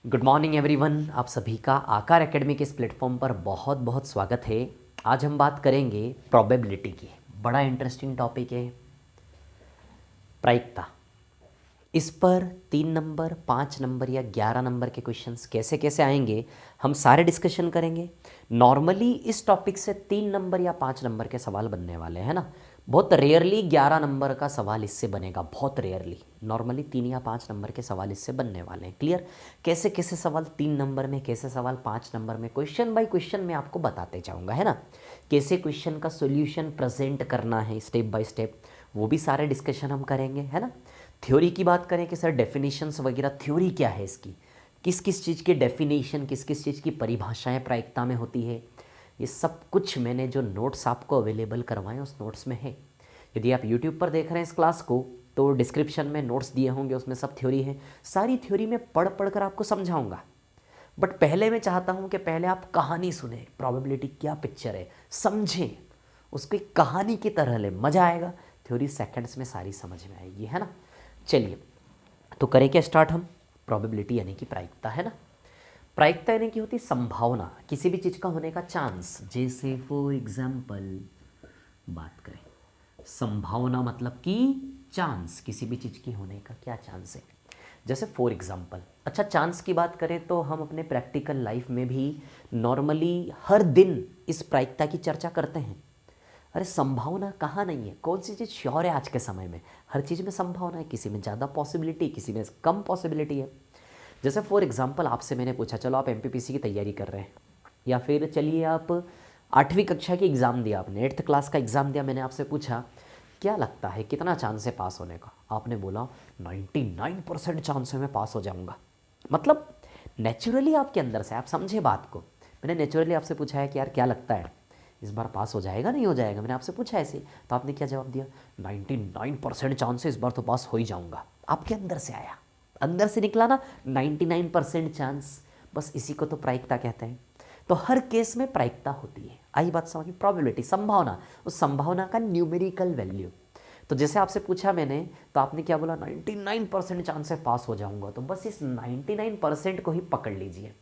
Good morning everyone, आप सभी का आकार एकेडमी के इस प्लेटफॉर्म पर बहुत बहुत स्वागत है। आज हम बात करेंगे प्रोबेबिलिटी की। बड़ा इंटरेस्टिंग टॉपिक है प्रायिकता। इस पर 3 नंबर, 5 नंबर या 11 नंबर के क्वेश्चंस कैसे कैसे आएंगे हम सारे डिस्कशन करेंगे। नॉर्मली इस टॉपिक से 3 नंबर या 5 नंबर के सवाल बनने वाले हैं ना। बहुत रेयरली 11 नंबर का सवाल इससे बनेगा, बहुत रेयरली। नॉर्मली 3 या 5 नंबर के सवाल इससे बनने वाले हैं। क्लियर? कैसे कैसे सवाल 3 नंबर में, कैसे सवाल 5 नंबर में, क्वेश्चन बाय क्वेश्चन मैं आपको बताते जाऊँगा, है ना। कैसे क्वेश्चन का सोल्यूशन प्रेजेंट करना है स्टेप बाय स्टेप, वो भी सारे डिस्कशन हम करेंगे, है ना। थ्योरी की बात करें कि सर डेफिनेशंस वगैरह, थ्योरी क्या है इसकी, किस किस चीज़ की डेफिनेशन, किस किस चीज़ की परिभाषाएं प्रायिकता में होती है, ये सब कुछ मैंने जो नोट्स आपको अवेलेबल करवाएं उस नोट्स में है। यदि आप यूट्यूब पर देख रहे हैं इस क्लास को तो डिस्क्रिप्शन में नोट्स दिए होंगे, उसमें सब थ्योरी है। सारी थ्योरी में पढ़ पढ़ कर आपको समझाऊंगा। बट पहले मैं चाहता हूँ कि पहले आप कहानी सुने, प्रोबेबिलिटी क्या पिक्चर है समझें, उसको एक कहानी की तरह ले, मज़ा आएगा। थ्योरी सेकंड्स में सारी समझ में आएगी, है ना। चलिए तो करें क्या स्टार्ट हम। प्रोबेबिलिटी यानी कि प्रायिकता, है ना। प्रायिकता यानी कि होती संभावना, किसी भी चीज़ का होने का चांस। जैसे फॉर एग्जाम्पल बात करें, संभावना मतलब कि चांस, किसी भी चीज़ की होने का क्या चांस है। जैसे फॉर एग्जाम्पल, अच्छा चांस की बात करें तो हम अपने प्रैक्टिकल लाइफ में भी नॉर्मली हर दिन इस प्रायिकता की चर्चा करते हैं। अरे संभावना कहाँ नहीं है, कौन सी चीज़ श्योर है आज के समय में। हर चीज़ में संभावना है, किसी में ज़्यादा पॉसिबिलिटी, किसी में कम पॉसिबिलिटी है। जैसे फॉर एग्जांपल आपसे मैंने पूछा, चलो आप एमपीपीसी की तैयारी कर रहे हैं, या फिर चलिए आप 8वीं कक्षा की एग्ज़ाम दिया, आपने 8th क्लास का एग्ज़ाम दिया, मैंने आपसे पूछा क्या लगता है कितना चांस है पास होने का, आपने बोला 99% चांस है मैं पास हो जाऊँगा। मतलब नेचुरली आपके अंदर से, आप समझे बात को, मैंने नेचुरली आपसे पूछा है कि यार क्या लगता है इस बार पास हो जाएगा नहीं हो जाएगा, मैंने आपसे पूछा ऐसे, तो आपने क्या जवाब दिया, 99% चांस है इस बार तो पास हो ही जाऊँगा। आपके अंदर से आया, अंदर से निकला ना 99% चांस। बस इसी को तो प्रायिकता कहते हैं। तो हर केस में प्रायिकता होती है। आई बात समझ में? प्रोबेबिलिटी, संभावना, उस संभावना का न्यूमेरिकल वैल्यू। तो जैसे आपसे पूछा मैंने, तो आपने क्या बोला, 99% चांस है पास हो जाऊंगा, तो बस इस 99% को ही पकड़ लीजिए।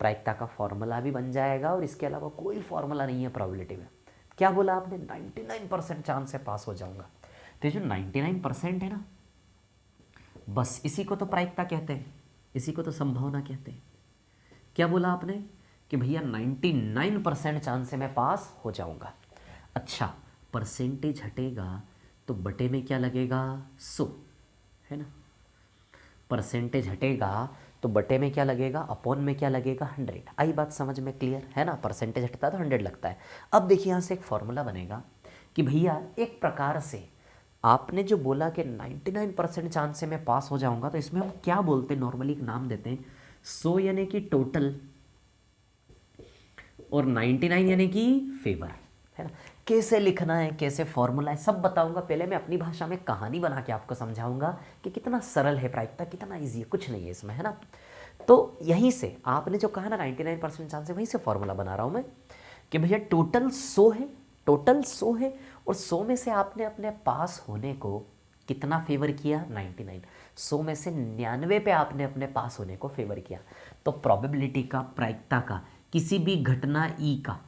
प्रायिकता का फॉर्मूला भी बन जाएगा और इसके अलावा कोई फॉर्मूला नहीं है प्रोबेबिलिटी में। क्या बोला आपने, 99% चांस है पास हो जाऊंगा। तो ये जो 99% है ना, बस इसी को तो प्रायिकता कहते हैं, इसी को तो संभावना कहते हैं। क्या बोला आपने कि भैया 99% चांस है मैं पास हो जाऊंगा। अच्छा, परसेंटेज हटेगा तो बटे में क्या लगेगा, 100, है ना। परसेंटेज हटेगा तो बटे में क्या लगेगा, अपॉन में क्या लगेगा, 100। आई बात समझ में? क्लियर है ना। परसेंटेज हटता है तो 100 लगता है। अब देखिए यहाँ से एक फॉर्मूला बनेगा कि भैया एक प्रकार से आपने जो बोला कि 99% चांस से मैं पास हो जाऊंगा, तो इसमें हम क्या बोलते हैं, नॉर्मली एक नाम देते हैं, 100 यानी कि टोटल और 99 यानी कि फेवर, है ना। कैसे लिखना है, कैसे फॉर्मूला है, सब बताऊंगा। पहले मैं अपनी भाषा में कहानी बना के आपको समझाऊंगा कि कितना सरल है प्रायिकता, कितना इजी है, कुछ नहीं है इसमें, है ना। तो यहीं से आपने जो कहा ना 99% चांस है, वहीं से फॉर्मूला बना रहा हूं मैं कि भैया टोटल 100 है, टोटल 100 है, और 100 में से आपने अपने पास होने को कितना फेवर किया, 99। 100 में से 99 पे आपने अपने पास होने को फेवर किया। तो प्रोबेबिलिटी का, प्रायिकता का, किसी भी घटना ई का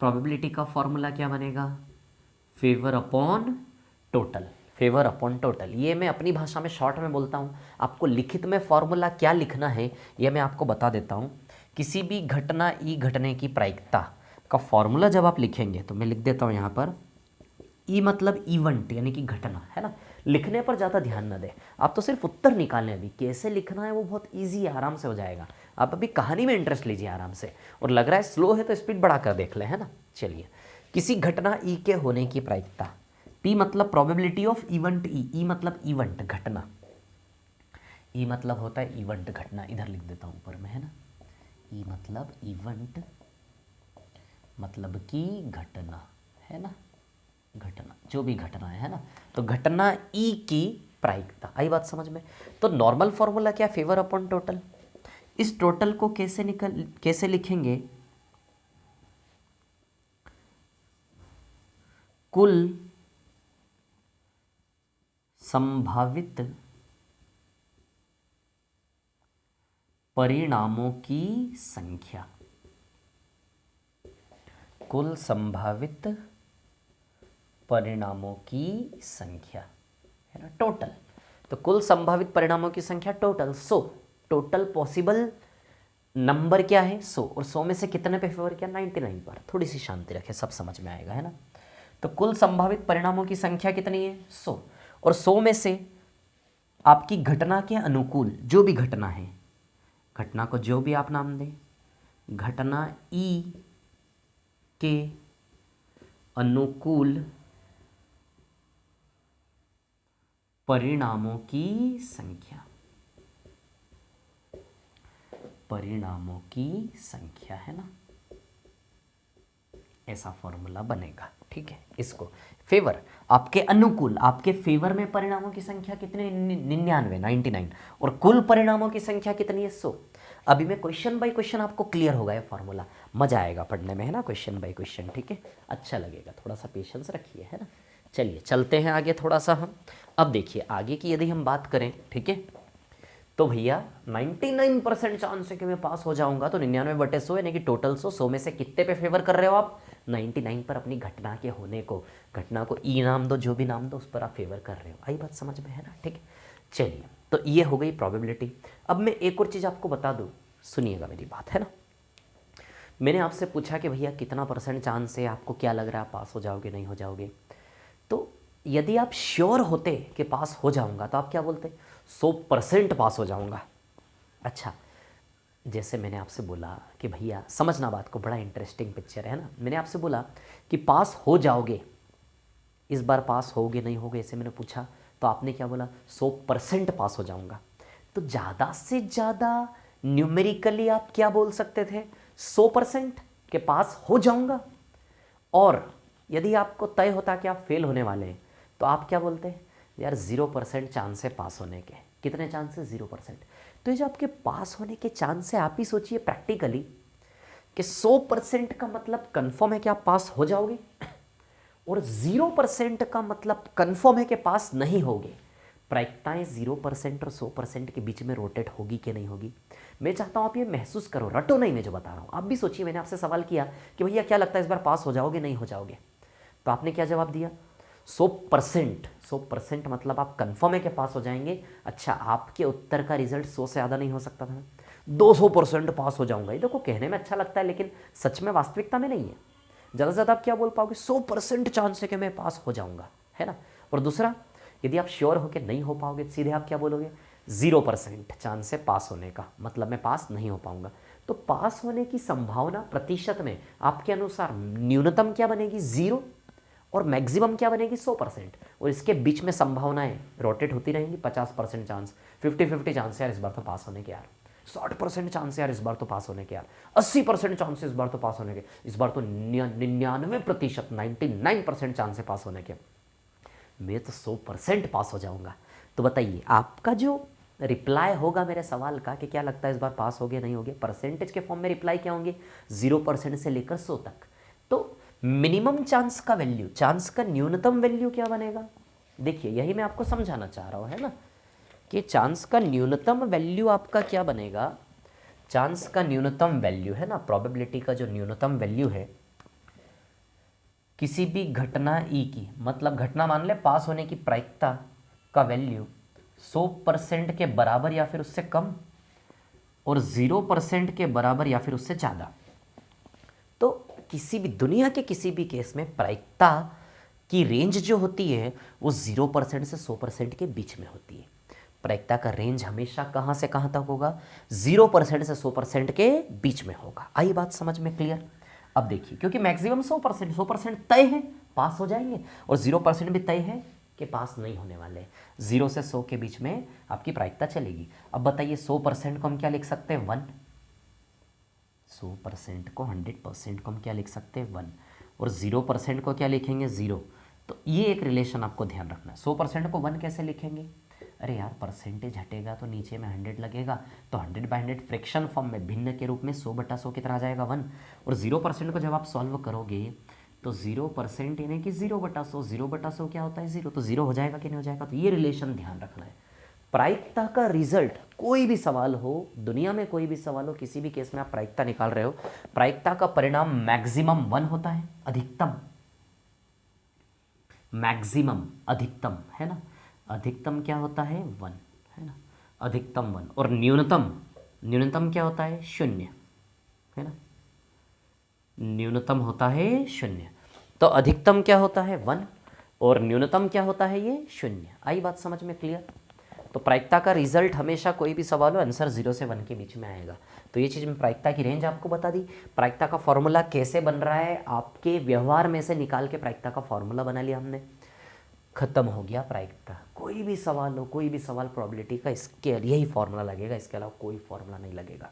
प्रोबेबिलिटी का फॉर्मूला क्या बनेगा, favour upon total. Favour upon total, ये मैं अपनी भाषा में शॉर्ट में बोलता हूँ। आपको लिखित में फॉर्मूला क्या लिखना है ये मैं आपको बता देता हूँ। किसी भी घटना ई घटने की प्रायिकता का फॉर्मूला जब आप लिखेंगे, तो मैं लिख देता हूँ यहाँ पर, ई मतलब इवेंट यानी कि घटना, है ना। लिखने पर ज़्यादा ध्यान न दें, आप तो सिर्फ उत्तर निकालें। अभी कैसे लिखना है वो बहुत इजी है, आराम से हो जाएगा। आप अभी कहानी में इंटरेस्ट लीजिए आराम से, और लग रहा है स्लो है तो स्पीड बढ़ा कर देख लें, है ना। चलिए, किसी घटना ई के होने की प्रायिकता, पी मतलब प्रोबेबिलिटी ऑफ इवेंट ई मतलब इवेंट, घटना। ई मतलब होता है इवेंट, घटना, इधर लिख देता हूँ ऊपर में, है ना। ई मतलब इवेंट, मतलब कि घटना, है ना। घटना, जो भी घटना है ना। तो घटना ई की प्रायिकता, आई बात समझ में। तो नॉर्मल फॉर्मूला क्या, फेवर अपॉन टोटल। इस टोटल को कैसे लिखेंगे, कुल संभावित परिणामों की संख्या, कुल संभावित परिणामों की संख्या है ना, टोटल। तो कुल संभावित परिणामों की संख्या total. So total possible number क्या है 100, और 100 में से कितने पे फेवर किया 99 पर। थोड़ी सी शांति रखें, सब समझ में आएगा, है ना। तो कुल संभावित परिणामों की संख्या कितनी है 100, और 100 में से आपकी घटना के अनुकूल जो भी घटना है, घटना को जो भी आप नाम दें, घटना ई के अनुकूल परिणामों की संख्या, परिणामों की संख्या है ना, ऐसा फॉर्मूला बनेगा। ठीक है, इसको फेवर आपके अनुकूल, आपके फेवर में परिणामों की संख्या कितनी 99 और कुल परिणामों की संख्या कितनी है 100। अभी मैं क्वेश्चन बाय क्वेश्चन आपको क्लियर होगा ये फॉर्मूला, मजा आएगा पढ़ने में, है ना, क्वेश्चन बाय क्वेश्चन। ठीक है, अच्छा लगेगा, थोड़ा सा पेशेंस रखिए, है ना। चलिए चलते हैं आगे थोड़ा सा हम। अब देखिए आगे की यदि हम बात करें, ठीक है, तो भैया 99% चांस है कि मैं पास हो जाऊंगा, तो 99/100 यानी कि टोटल 100 में से कितने पे फेवर कर रहे हो आप 99 पर, अपनी घटना के होने को, घटना को ई नाम दो, जो भी नाम दो, उस पर आप फेवर कर रहे हो। आई बात समझ में, है ना। ठीक है, चलिए, तो ये हो गई प्रोबेबिलिटी। अब मैं एक और चीज़ आपको बता दूँ, सुनिएगा मेरी बात, है ना। मैंने आपसे पूछा कि भैया कितना % चांस है, आपको क्या लग रहा है पास हो जाओगे नहीं हो जाओगे। तो यदि आप श्योर होते कि पास हो जाऊंगा तो आप क्या बोलते 100% पास हो जाऊंगा। अच्छा, जैसे मैंने आपसे बोला कि भैया समझना बात को, बड़ा इंटरेस्टिंग पिक्चर है ना। मैंने आपसे बोला कि पास हो जाओगे, इस बार पास होगे नहीं होगे, ऐसे मैंने पूछा, तो आपने क्या बोला 100% पास हो जाऊंगा। तो ज़्यादा से ज़्यादा न्यूमेरिकली आप क्या बोल सकते थे 100% के पास हो जाऊंगा। और यदि आपको तय होता कि आप फेल होने वाले हैं तो आप क्या बोलते हैं यार 0% चांस है पास होने के। कितने चांस है 0%। तो ये जो आपके पास होने के चांस है, आप ही सोचिए प्रैक्टिकली कि 100% का मतलब कंफर्म है कि आप पास हो जाओगे, और 0% का मतलब कंफर्म है कि पास नहीं होगे। प्रायिकताएं 0% और 100% के बीच में रोटेट होगी कि नहीं होगी। मैं चाहता हूं आप ये महसूस करो, रटो नहीं मैं जो बता रहा हूं। आप भी सोचिए, मैंने आपसे सवाल किया कि भैया क्या लगता है इस बार पास हो जाओगे नहीं हो जाओगे, तो आपने क्या जवाब दिया 100%। 100% मतलब आप कंफर्म है कि पास हो जाएंगे। अच्छा, आपके उत्तर का रिजल्ट 100 से ज़्यादा नहीं हो सकता था, 200% पास हो जाऊंगा। ये देखो कहने में अच्छा लगता है, लेकिन सच में वास्तविकता में नहीं है। ज़्यादा से ज़्यादा आप क्या बोल पाओगे 100% चांस है कि मैं पास हो जाऊंगा, है ना। और दूसरा, यदि आप श्योर हो कि नहीं हो पाओगे, सीधे आप क्या बोलोगे 0% चांस है पास होने का, मतलब मैं पास नहीं हो पाऊंगा। तो पास होने की संभावना प्रतिशत में आपके अनुसार न्यूनतम क्या बनेगी 0, और मैक्सिमम क्या बनेगी 100%, और इसके बीच में संभावनाएं रोटेट होती रहेंगी। 50% चांस, 50-50 चांस यार इस बार तो पास होने के, यार 60% चांस यार इस बार तो पास होने के, यार 80% चांस इस बार तो पास होने के, इस बार तो 99%, 99% चांस है पास होने के, मैं तो 100% पास हो जाऊंगा। तो बताइए आपका जो रिप्लाई होगा मेरे सवाल का कि क्या लगता है इस बार पास हो गया नहीं हो गया, परसेंटेज के फॉर्म में रिप्लाई क्या होंगे 0% से लेकर 100 तक। तो मिनिमम चांस का वैल्यू, चांस का न्यूनतम वैल्यू क्या बनेगा, देखिए यही मैं आपको समझाना चाह रहा हूं, है ना, कि चांस का न्यूनतम वैल्यू आपका क्या बनेगा। चांस का न्यूनतम वैल्यू है ना, प्रोबेबिलिटी का जो न्यूनतम वैल्यू है किसी भी घटना ई की, मतलब घटना मान ले पास होने की प्रायिकता का वैल्यू 100% के बराबर या फिर उससे कम, और 0% के बराबर या फिर उससे ज़्यादा। तो किसी भी दुनिया के किसी भी केस में प्रायिकता की रेंज जो होती है वो 0% से 100% के बीच में होती है। प्रायिकता का रेंज हमेशा कहाँ से कहाँ तक होगा 0% से 100% के बीच में होगा। आई बात समझ में क्लियर। अब देखिए, क्योंकि मैक्सिमम 100% तय है पास हो जाएंगे, और 0% भी तय है कि पास नहीं होने वाले। 0 से 100 के बीच में आपकी प्रायिकता चलेगी। अब बताइए 100% को हम क्या लिख सकते हैं 1, 100% को 100% को हम क्या लिख सकते हैं 1, और 0% को क्या लिखेंगे 0। तो ये एक रिलेशन आपको ध्यान रखना है। 100% को 1 कैसे लिखेंगे, अरे यार परसेंटेज हटेगा तो नीचे में 100 लगेगा, तो 100/100 फ्रैक्शन फॉर्म में भिन्न के रूप में 100/100 कितना आ जाएगा 1। और 0% को जब आप सॉल्व करोगे तो 0% यानी कि 0/100, 0/100 क्या होता है 0, तो 0 हो जाएगा कि नहीं हो जाएगा। तो ये रिलेशन ध्यान रखना है। प्रायिकता का रिजल्ट, कोई भी सवाल हो दुनिया में, कोई भी सवाल हो, किसी भी केस में आप प्रायिकता निकाल रहे हो, प्रायिकता का परिणाम मैक्सिमम 1 होता है, अधिकतम, मैक्सिमम अधिकतम है ना, अधिकतम क्या होता है 1 है ना, अधिकतम 1, और न्यूनतम, न्यूनतम क्या होता है 0 है ना, न्यूनतम होता है 0। तो अधिकतम क्या होता है 1 और न्यूनतम क्या होता है ये 0। आई बात समझ में क्लियर। तो प्रायिकता का रिजल्ट हमेशा कोई भी सवाल हो आंसर 0 से 1 के बीच में आएगा। तो ये चीज़ में प्रायिकता की रेंज आपको बता दी। प्रायिकता का फॉर्मूला कैसे बन रहा है, आपके व्यवहार में से निकाल के प्रायिकता का फॉर्मूला बना लिया हमने, खत्म हो गया प्रायिकता। कोई भी सवाल हो, कोई भी सवाल प्रोबेबिलिटी का, इसके यही फॉर्मूला लगेगा, इसके अलावा कोई फॉर्मूला नहीं लगेगा।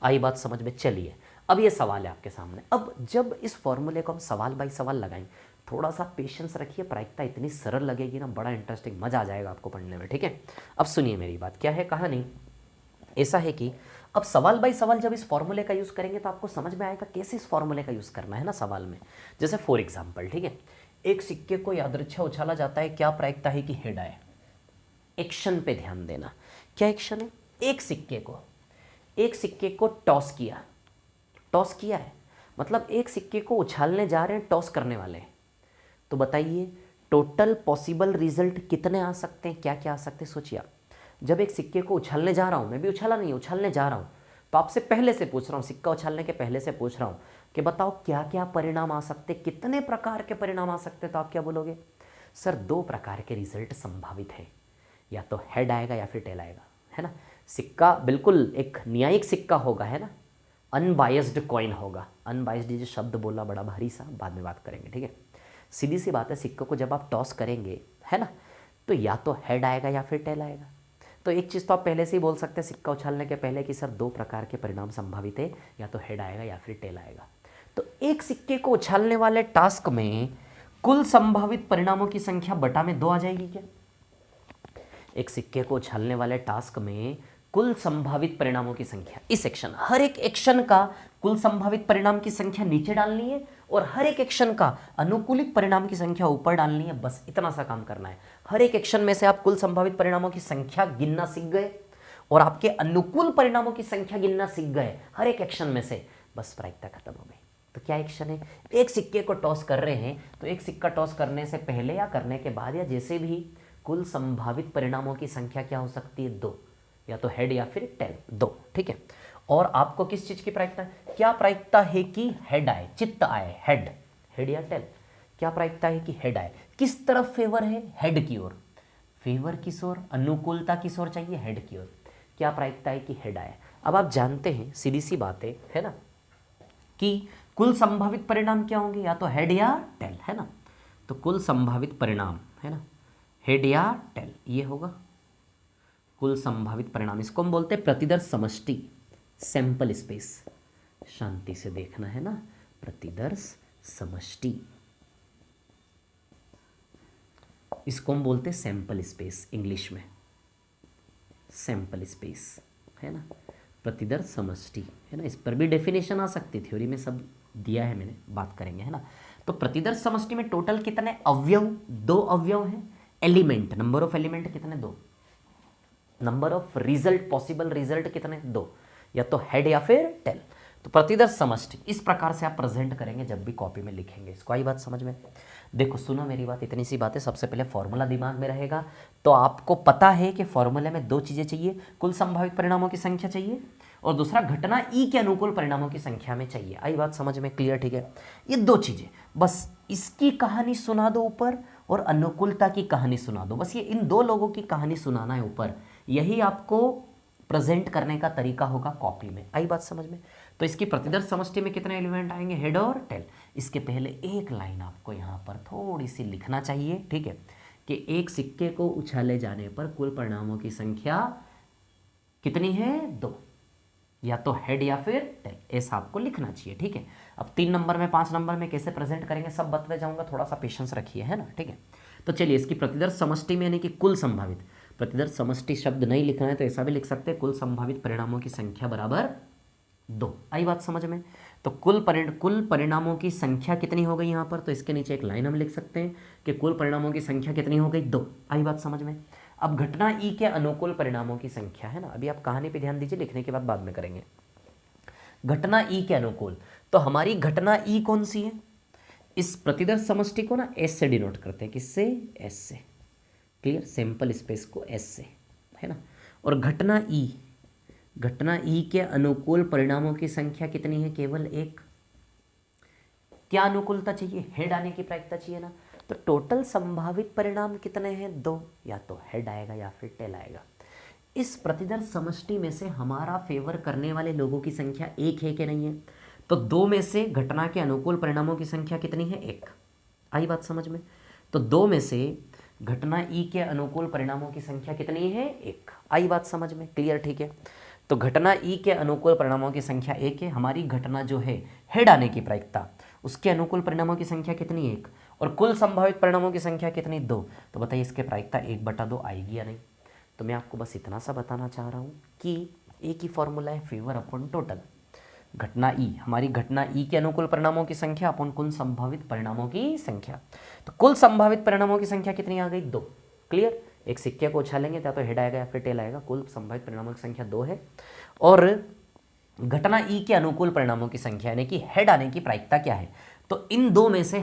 आई बात समझ में। चलिए अब ये सवाल है आपके सामने। अब जब इस फॉर्मूले को हम सवाल बाई सवाल लगाएं, थोड़ा सा पेशेंस रखिए, प्रायिकता इतनी सरल लगेगी ना, बड़ा इंटरेस्टिंग, मजा आ जाएगा आपको पढ़ने में, ठीक है। अब सुनिए मेरी बात, क्या है कहानी, ऐसा है कि अब सवाल बाई सवाल जब इस फॉर्मूले का यूज़ करेंगे तो आपको समझ में आएगा कैसे इस फॉर्मूले का यूज़ करना है ना सवाल में। जैसे फॉर एग्जाम्पल, ठीक है, एक सिक्के को यादृच्छा उछाला जाता है, क्या प्रायिकता है कि हेड आए। एक्शन पे ध्यान देना, क्या एक्शन है, एक सिक्के को टॉस किया, टॉस किया है मतलब एक सिक्के को उछालने जा रहे हैं, टॉस करने वाले हैं। तो बताइए टोटल पॉसिबल रिजल्ट कितने आ सकते हैं, क्या क्या आ सकते हैं, सोचिए आप। जब एक सिक्के को उछालने जा रहा हूँ, मैं भी उछाला नहीं, उछालने जा रहा हूँ, तो आपसे पहले से पूछ रहा हूँ, सिक्का उछालने के पहले से पूछ रहा हूँ कि बताओ क्या क्या परिणाम आ सकते, कितने प्रकार के परिणाम आ सकते। तो आप क्या बोलोगे, सर 2 प्रकार के रिजल्ट संभावित है, या तो हेड आएगा या फिर टेल आएगा, है ना। सिक्का बिल्कुल एक न्यायिक सिक्का होगा, है ना, अनबायस्ड कॉइन होगा। अनबायस्ड जो शब्द बोला बड़ा भारी सा, बाद में बात करेंगे, ठीक है। सीधी सी बात है, सिक्के को जब आप टॉस करेंगे, है ना, तो या तो हेड आएगा या फिर टेल आएगा। तो एक चीज़ तो आप पहले से ही बोल सकते हैं सिक्का उछालने के पहले कि सर 2 प्रकार के परिणाम संभावित है, या तो हेड आएगा या फिर टेल आएगा। तो एक सिक्के को उछालने वाले टास्क में कुल संभावित परिणामों की संख्या बटा में 2 आ जाएगी क्या। एक सिक्के को उछालने वाले टास्क में कुल संभावित परिणामों की संख्या, इस एक्शन, हर एक एक्शन का कुल संभावित परिणाम की संख्या नीचे डालनी है और हर एक एक्शन का अनुकूलित परिणाम की संख्या ऊपर डालनी है। बस इतना सा काम करना है। हर एक एक्शन में से आप कुल संभावित परिणामों की संख्या गिनना सीख गए और आपके अनुकूल परिणामों की संख्या गिनना सीख गए हर एक एक्शन में से, बस प्रायिकता खत्म हो गई। तो क्या एक्शन है, एक सिक्के को टॉस कर रहे हैं, तो एक सिक्का टॉस करने से पहले या करने के बाद या जैसे भी, कुल संभावित परिणामों की संख्या क्या हो सकती है 2, या तो हेड या फिर टेल, 2, ठीक है। और आपको किस चीज की प्रायिकता है, क्या प्रायिकता है कि हेड आए, चित्त आए, हेड, हेड या टेल, क्या प्रायिकता है कि हेड आए। किस तरफ फेवर है, हेड की ओर, फेवर किस ओर, अनुकूलता किस ओर चाहिए, हेड की ओर। क्या प्रायिकता है कि हेड आए। अब आप जानते हैं सीधी सी बात है ना, कि कुल संभावित परिणाम क्या होंगे, या तो हेड या टेल, है ना। तो कुल संभावित परिणाम, है ना, हेड या टेल, ये होगा कुल संभावित परिणाम। इसको हम बोलते हैं प्रतिदर्श समष्टि, सैंपल स्पेस। शांति से देखना है ना, प्रतिदर्श समष्टि, इसको हम बोलते हैं सैंपल स्पेस, इंग्लिश में सैंपल स्पेस, है ना, प्रतिदर्श समष्टि, है ना। इस पर भी डेफिनेशन आ सकती, थ्योरी में सब दिया है मैंने, बात करेंगे, है ना। तो प्रतिदर्श समष्टि में टोटल कितने अवयव, 2 अवयव हैं। एलिमेंट, नंबर ऑफ एलिमेंट कितने, 2। Number of result, possible result कितने, 2, या तो हेड या फिर टेल। तो प्रतिदर्श समष्टि इस प्रकार से आप प्रेजेंट करेंगे जब भी कॉपी में लिखेंगे। इसको आई बात समझ में। देखो सुनो मेरी बात, इतनी सी बात है। सबसे पहले फॉर्मूला दिमाग में रहेगा, तो आपको पता है कि फॉर्मूले में 2 चीजें चाहिए, कुल संभावित परिणामों की संख्या चाहिए और दूसरा घटना ई के अनुकूल परिणामों की संख्या में चाहिए। आई बात समझ में क्लियर, ठीक है। ये 2 चीजें, बस इसकी कहानी सुना दो ऊपर और अनुकूलता की कहानी सुना दो, बस ये इन 2 लोगों की कहानी सुनाना है ऊपर। यही आपको प्रेजेंट करने का तरीका होगा कॉपी में। आई बात समझ में। तो इसकी प्रतिदर्श समष्टि में कितने एलिमेंट आएंगे, हेड और टेल। इसके पहले एक लाइन आपको यहाँ पर थोड़ी सी लिखना चाहिए, ठीक है, कि एक सिक्के को उछाले जाने पर कुल परिणामों की संख्या कितनी है, 2, या तो हेड या फिर टेल, ऐसा आपको लिखना चाहिए, ठीक है। अब 3 नंबर में 5 नंबर में कैसे प्रेजेंट करेंगे सब बतले जाऊंगा, थोड़ा सा पेशेंस रखिए, है ना, ठीक है। तो चलिए इसकी प्रतिदर्श समष्टि में यानी कि कुल संभावित, प्रतिदर्श समष्टि शब्द नहीं लिखना है तो ऐसा भी लिख सकते हैं, कुल संभावित परिणामों की संख्या बराबर 2। आई बात समझ में। तो कुल परिणामों की संख्या कितनी हो गई यहाँ पर, तो इसके नीचे एक लाइन हम लिख सकते हैं कि कुल परिणामों की संख्या कितनी हो गई, 2। आई बात समझ में। अब घटना ई के अनुकूल परिणामों की संख्या है ना, अभी आप कहानी पे ध्यान दीजिए, लिखने के बाद में करेंगे। घटना ई के अनुकूल, तो हमारी घटना ई कौन सी है, इस प्रतिदर्श समष्टि को ना एस से डिनोट करते हैं, किससे, एस से, क्लियर, सैंपल स्पेस को एस से, है ना। और घटना ई के अनुकूल परिणामों की संख्या कितनी है, केवल एक। क्या अनुकूलता चाहिए, हेड आने की प्रायिकता चाहिए ना, तो टोटल संभावित परिणाम कितने हैं, 2, या तो हेड आएगा या फिर टेल आएगा। इस प्रतिदर्श समष्टि में से हमारा फेवर करने वाले लोगों की संख्या एक है कि नहीं है, तो 2 में से घटना के अनुकूल परिणामों की संख्या कितनी है, 1। आई बात समझ में, तो 2 में से घटना ई के अनुकूल परिणामों की संख्या कितनी है, 1। आई बात समझ में, क्लियर, ठीक है। तो घटना ई के अनुकूल परिणामों की संख्या 1 है, हमारी घटना जो है हेड आने की प्रायिकता, उसके अनुकूल परिणामों की संख्या कितनी, 1, और कुल संभावित परिणामों की संख्या कितनी, 2। तो बताइए इसके प्रायिकता 1/2 आएगी या नहीं। तो मैं आपको बस इतना सा बताना चाह रहा हूँ कि एक ही फॉर्मूला है, फेवर अपॉन टोटल। घटना ई, हमारी घटना ई के अनुकूल परिणामों की संख्या अपॉन कुल संभावित परिणामों की संख्या। तो कुल संभावित परिणामों की संख्या कितनी आ गई, 2, क्लियर। एक सिक्के को उछालेंगे या तो हेड आएगा या फिर टेल आएगा, कुल संभावित परिणामों की संख्या 2 है। और घटना ई के अनुकूल परिणामों की संख्या यानी कि हेड आने की प्रायिकता क्या है, तो इन 2 में से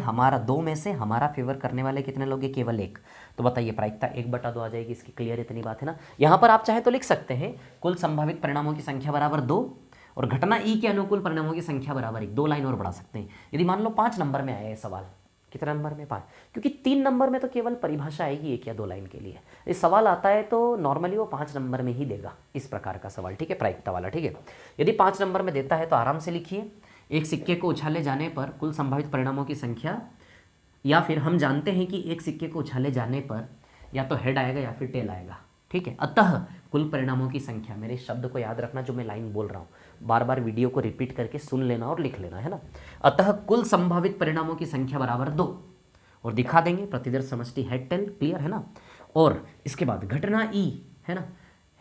हमारा फेवर करने वाले कितने लोग हैं, केवल 1। तो बताइए प्रायिकता 1/2 आ जाएगी इसकी, क्लियर, इतनी बात है ना। यहाँ पर आप चाहे तो लिख सकते हैं कुल संभावित परिणामों की संख्या बराबर 2 और घटना ई के अनुकूल परिणामों की संख्या बराबर 1, 2 लाइन और बढ़ा सकते हैं। यदि मान लो 5 नंबर में आया है सवाल, कितने नंबर में, 5, क्योंकि 3 नंबर में तो केवल परिभाषा आएगी 1 या 2 लाइन के लिए। इस सवाल आता है तो नॉर्मली वो 5 नंबर में ही देगा, इस प्रकार का सवाल, ठीक है, प्रायिकता वाला, ठीक है। यदि 5 नंबर में देता है तो आराम से लिखिए, एक सिक्के को उछाले जाने पर कुल संभावित परिणामों की संख्या, या फिर हम जानते हैं कि एक सिक्के को उछाले जाने पर या तो हेड आएगा या फिर टेल आएगा, ठीक है। अतः कुल परिणामों की संख्या, मेरे शब्द को याद रखना जो मैं लाइन बोल रहा हूँ, बार बार वीडियो को रिपीट करके सुन लेना और लिख लेना, है ना। अतः कुल संभावित परिणामों की संख्या बराबर 2, और दिखा देंगे प्रतिदर्श समष्टि हेड टेल, क्लियर है ना। और इसके बाद घटना ई, है ना,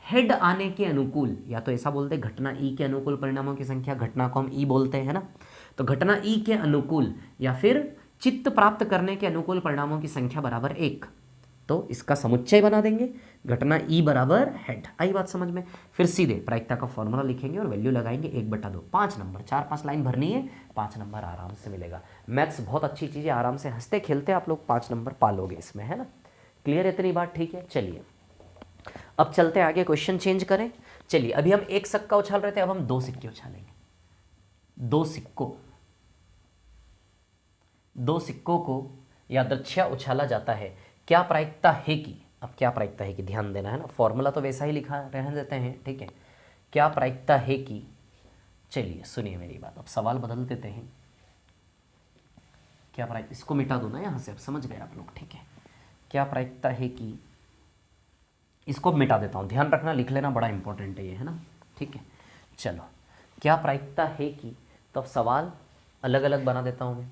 हेड आने के अनुकूल, या तो ऐसा बोलते हैं घटना ई के अनुकूल परिणामों की संख्या, घटना को हम ई बोलते हैं, है ना। तो घटना ई के अनुकूल या फिर चित्त प्राप्त करने के अनुकूल परिणामों की संख्या बराबर 1, तो इसका समुच्चय बना देंगे, घटना ई बराबर हेड। आई बात समझ में। फिर सीधे प्रायिकता का फॉर्मूला लिखेंगे और वैल्यू लगाएंगे 1/2, 5 नंबर, 4-5 लाइन भरनी है, 5 नंबर आराम से मिलेगा। मैथ्स बहुत अच्छी चीज़ है, आराम से हंसते खेलते आप लोग 5 नंबर पालोगे इसमें, है ना। क्लियर है इतनी बात, ठीक है। चलिए अब चलते आगे, क्वेश्चन चेंज करें। चलिए अभी हम एक सिक्का उछाल रहे थे, अब हम 2 सिक्के उछालेंगे। 2 सिक्कों को यादृच्छिक उछाला जाता है, क्या प्रायिकता है कि, अब क्या प्रायिकता है कि ध्यान देना है ना, फॉर्मूला तो वैसा ही लिखा रहने देते हैं, ठीक है। क्या प्रायिकता है कि, चलिए सुनिए मेरी बात, अब सवाल बदल देते हैं। क्या प्रायिकता, इसको मिटा दो ना यहाँ से, अब समझ गए आप लोग, ठीक है। क्या प्रायिकता है कि, इसको मिटा देता हूँ, ध्यान रखना, लिख लेना, बड़ा इंपॉर्टेंट है ये, है ना, ठीक है। चलो क्या प्रायिकता है कि, तो अब सवाल अलग अलग बना देता हूँ मैं।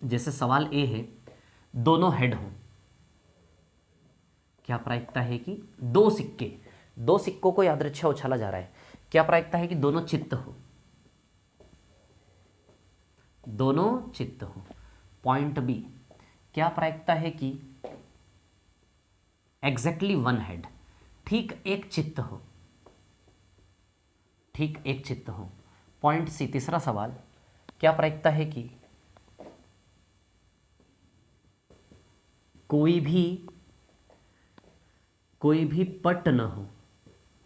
जैसे सवाल ए है, दोनों हेड हों, क्या प्रायिकता है कि 2 सिक्कों को यादृच्छिक उछाला जा रहा है, क्या प्रायिकता है कि दोनों चित्त हो। पॉइंट बी, क्या प्रायिकता है कि एग्जैक्टली 1 हेड, ठीक एक चित्त हो। पॉइंट सी, तीसरा सवाल, क्या प्रायिकता है कि कोई भी पट न हो।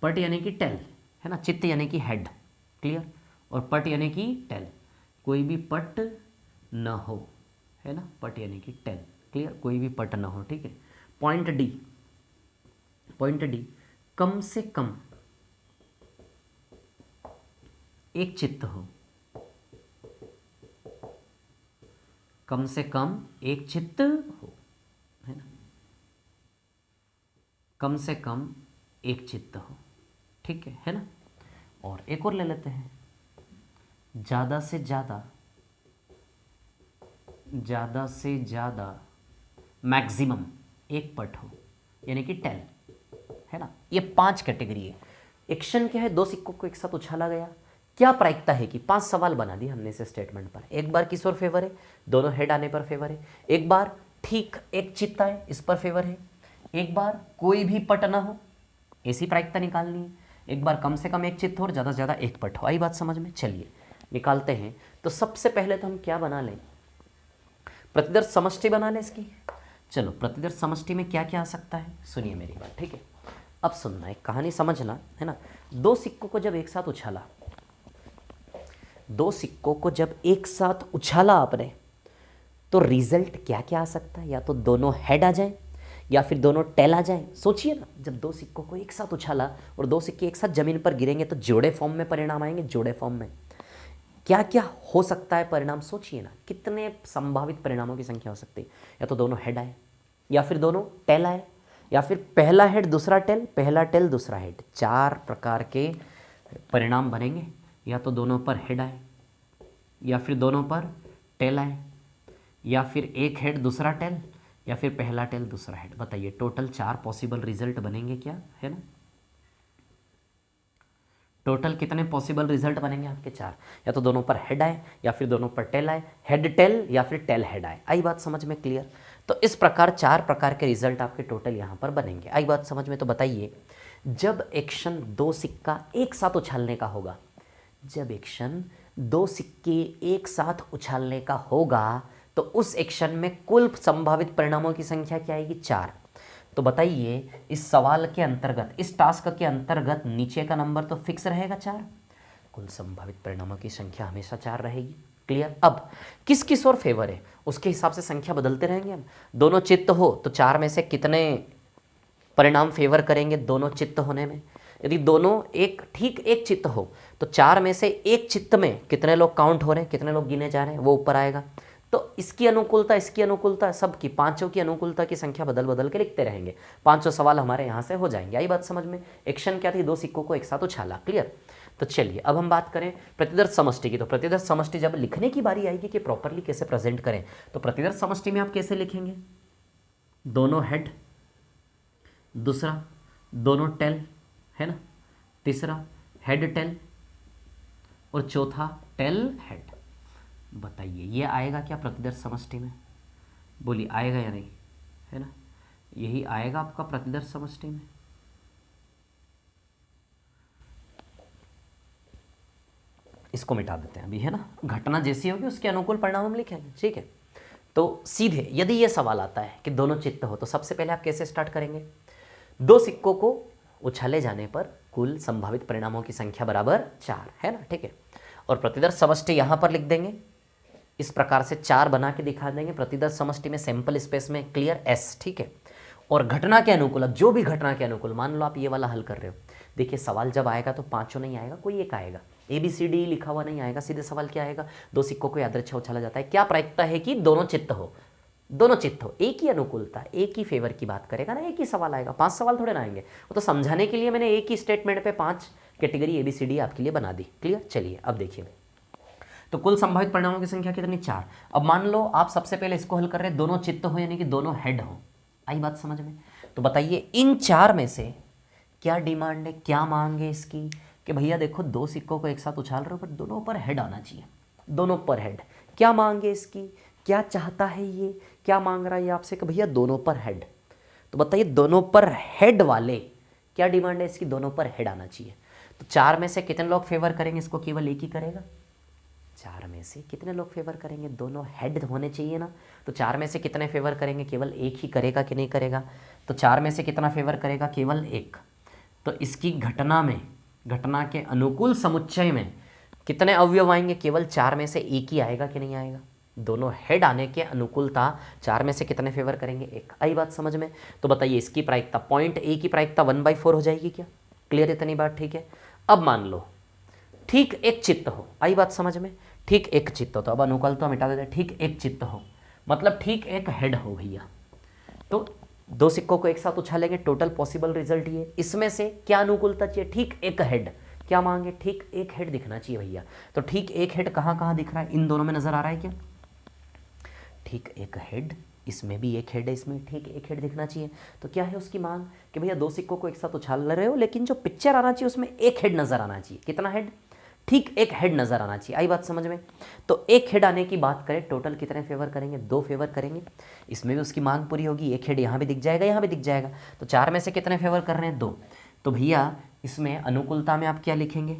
पट यानी कि टेल, है ना, चित्त यानी कि हेड, क्लियर, और पट यानी कि टेल, कोई भी पट न हो, है ना, पट यानी कि टेल, क्लियर, कोई भी पट न हो, ठीक है। पॉइंट डी, कम से कम एक चित्त हो, कम से कम एक चित्त हो, है ना, कम से कम एक चित्त हो, ठीक है ना। और एक और ले लेते हैं, ज़्यादा से ज़्यादा मैक्सिमम एक पट हो, यानी कि टेल, है ना। ये 5 कैटेगरी है। एक्शन क्या है, 2 सिक्कों को एक साथ उछाला गया, क्या प्रायिकता है कि, 5 सवाल बना दिए हमने इस स्टेटमेंट पर। एक बार किस ओर फेवर है, दोनों हेड आने पर फेवर है। एक बार ठीक एक चित्त आए, इस पर फेवर है। एक बार कोई भी पट ना हो, ऐसी प्रायिकता निकालनी है। एक बार कम से कम एक चित्त हो और ज़्यादा से ज़्यादा एक पट हो। आई बात समझ में? चलिए निकालते हैं। तो सबसे पहले तो हम क्या बना लें, प्रतिदर्श समष्टि बना लें इसकी। चलो प्रतिदर्श समष्टि में क्या क्या आ सकता है, सुनिए मेरी बात, ठीक है। अब सुनना, एक कहानी समझना है ना। दो सिक्कों को जब एक साथ उछाला, दो सिक्कों को जब एक साथ उछाला आपने, तो रिजल्ट क्या क्या आ सकता है? या तो दोनों हेड आ जाए या फिर दोनों टेल आ जाए। सोचिए ना, जब दो सिक्कों को एक साथ उछाला और दो सिक्के एक साथ जमीन पर गिरेंगे तो जोड़े फॉर्म में परिणाम आएंगे। जोड़े फॉर्म में क्या क्या हो सकता है परिणाम, सोचिए ना, कितने संभावित परिणामों की संख्या हो सकती है। या तो दोनों हेड आए, या फिर दोनों टेल आए, या फिर पहला हेड दूसरा टेल, पहला टेल दूसरा हेड। चार प्रकार के परिणाम बनेंगे। या तो दोनों पर हेड आए, या फिर दोनों पर टेल आए, या फिर एक हेड दूसरा टेल, या फिर पहला टेल दूसरा हेड। बताइए टोटल चार पॉसिबल रिजल्ट बनेंगे क्या, है ना। टोटल कितने पॉसिबल रिजल्ट बनेंगे आपके? चार। या तो दोनों पर हेड आए, या फिर दोनों पर टेल आए, हेड टेल या फिर टेल हेड आए। आई बात समझ में क्लियर? तो इस प्रकार चार प्रकार के रिजल्ट आपके टोटल यहाँ पर बनेंगे। आई बात समझ में? तो बताइए, जब एक्शन दो सिक्का एक साथ उछालने का होगा, जब एक्शन दो सिक्के एक साथ उछालने का होगा, तो उस एक्शन में कुल संभावित परिणामों की संख्या क्या आएगी? चार। तो बताइए इस सवाल के अंतर्गत, इस टास्क के अंतर्गत नीचे का नंबर तो फिक्स रहेगा चार, कुल संभावित परिणामों की संख्या हमेशा चार रहेगी। क्लियर? अब किस किस और फेवर है उसके हिसाब से संख्या बदलते रहेंगे हम। दोनों चित्त हो तो चार में से कितने परिणाम फेवर करेंगे दोनों चित्त होने में। यदि दोनों एक ठीक एक चित्त हो तो चार में से एक चित्त में कितने लोग काउंट हो रहे हैं, कितने लोग गिने जा रहे हैं, वो ऊपर आएगा। तो इसकी अनुकूलता, इसकी अनुकूलता, सबकी पांचों की अनुकूलता की संख्या बदल बदल के लिखते रहेंगे। पांचों सवाल हमारे यहाँ से हो जाएंगे। आई बात समझ में? एक्शन क्या थी? दो सिक्कों को एक साथ उछाला। क्लियर? तो चलिए अब हम बात करें प्रतिदर्श समष्टि की। तो प्रतिदर्श समष्टि जब लिखने की बारी आएगी कि प्रॉपरली कैसे प्रेजेंट करें, तो प्रतिदर्श समष्टि में आप कैसे लिखेंगे? दोनों हेड, दूसरा दोनों टेल, है ना, तीसरा हेड टेल, और चौथा टेल हेड। बताइए ये आएगा क्या प्रतिदर्श समष्टि में? बोलिए आएगा या नहीं, है ना। यही आएगा आपका प्रतिदर्श समष्टि में। इसको मिटा देते हैं अभी, है ना। घटना जैसी होगी उसके अनुकूल परिणाम हम लिखेंगे, ठीक है। तो सीधे यदि ये सवाल आता है कि दोनों चित्त हो, तो सबसे पहले आप कैसे स्टार्ट करेंगे? दो सिक्कों को उछाले जाने पर कुल संभावित परिणामों की संख्या बराबर चार, है ना, ठीक है। और प्रतिदर्श समष्टि यहाँ पर लिख देंगे, इस प्रकार से चार बना के दिखा देंगे प्रतिदर्श समष्टि में, सैंपल स्पेस में क्लियर एस, ठीक है। और घटना के अनुकूल, अब जो भी घटना के अनुकूल, मान लो आप ये वाला हल कर रहे हो, देखिए सवाल जब आएगा तो पांचों नहीं आएगा, कोई एक आएगा, ABCD लिखा हुआ नहीं आएगा। सीधे सवाल क्या आएगा? दो सिक्कों को यादृच्छा उछाला जाता है, क्या प्रायिकता है कि दोनों चित्त हो, दोनों चित्त हो, एक ही अनुकूलता, एक ही फेवर की बात करेगा ना, एक ही सवाल आएगा, पांच सवाल थोड़े ना आएंगे। वो तो समझाने के लिए मैंने एक ही स्टेटमेंट पे पांच कैटेगरी ABCD आपके लिए बना दी। क्लियर? चलिए अब देखिए, तो कुल संभावित परिणामों की संख्या कितनी? चार। अब मान लो आप सबसे पहले इसको हल कर रहे हैं, दोनों चित्त हो यानी कि दोनों हेड हो। आई बात समझ में? तो बताइए इन चार में से क्या डिमांड है, क्या मांग है इसकी, कि भैया देखो दो सिक्कों को एक साथ उछाल रहे हो पर दोनों पर हेड आना चाहिए, दोनों पर हेड। क्या मांग है इसकी, क्या चाहता है ये, क्या मांग रहा है ये आपसे कि भैया दोनों पर हेड। तो बताइए दोनों पर हेड वाले क्या डिमांड है इसकी? दोनों पर हेड आना चाहिए। तो चार में से कितने लोग फेवर करेंगे इसको? केवल एक ही करेगा। चार में से कितने लोग फेवर करेंगे? दोनों हेड होने चाहिए ना। तो चार में से कितने फेवर करेंगे? केवल एक ही करेगा कि नहीं करेगा? तो चार में से कितना फेवर करेगा? केवल एक। तो इसकी घटना में, घटना के अनुकूल समुच्चय में कितने अवयव आएंगे? केवल चार में से एक ही आएगा कि नहीं आएगा? दोनों हेड आने के अनुकूलता चार में से कितने फेवर करेंगे? एक। आई बात समझ में? तो बताइए इसकी प्रायिकता, पॉइंट ए की प्रायिकता 1/4 हो जाएगी क्या? क्लियर इतनी बात? ठीक है। अब मान लो ठीक एक चित्त हो। आई बात समझ में? ठीक एक चित्त हो, तो अब अनुकूल तो मिटा देते हैं। ठीक एक चित्त हो मतलब ठीक एक हेड हो भैया। तो दो सिक्कों को एक साथ उछालेंगे, टोटल पॉसिबल रिजल्ट ये। इसमें से क्या अनुकूलता चाहिए? ठीक एक हेड। क्या मांगे? ठीक एक हेड दिखना चाहिए भैया। तो ठीक एक हेड कहाँ कहाँ दिख रहा है? इन दोनों में नजर आ रहा है क्या? ठीक एक हेड, इसमें भी एक हेड है, इसमें ठीक एक हेड दिखना चाहिए। तो क्या है उसकी मांग कि भैया दो सिक्कों को एक साथ उछाल रहे हो, लेकिन जो पिक्चर आना चाहिए उसमें एक हेड नजर आना चाहिए। कितना हेड? ठीक एक हेड नजर आना चाहिए। आई बात समझ में? तो एक हेड आने की बात करें, टोटल कितने फेवर करेंगे? 2 फेवर करेंगे। इसमें भी उसकी मांग पूरी होगी, एक हेड यहाँ भी दिख जाएगा, यहाँ भी दिख जाएगा। तो 4 में से कितने फेवर कर रहे हैं? 2। तो भैया इसमें अनुकूलता में आप क्या लिखेंगे?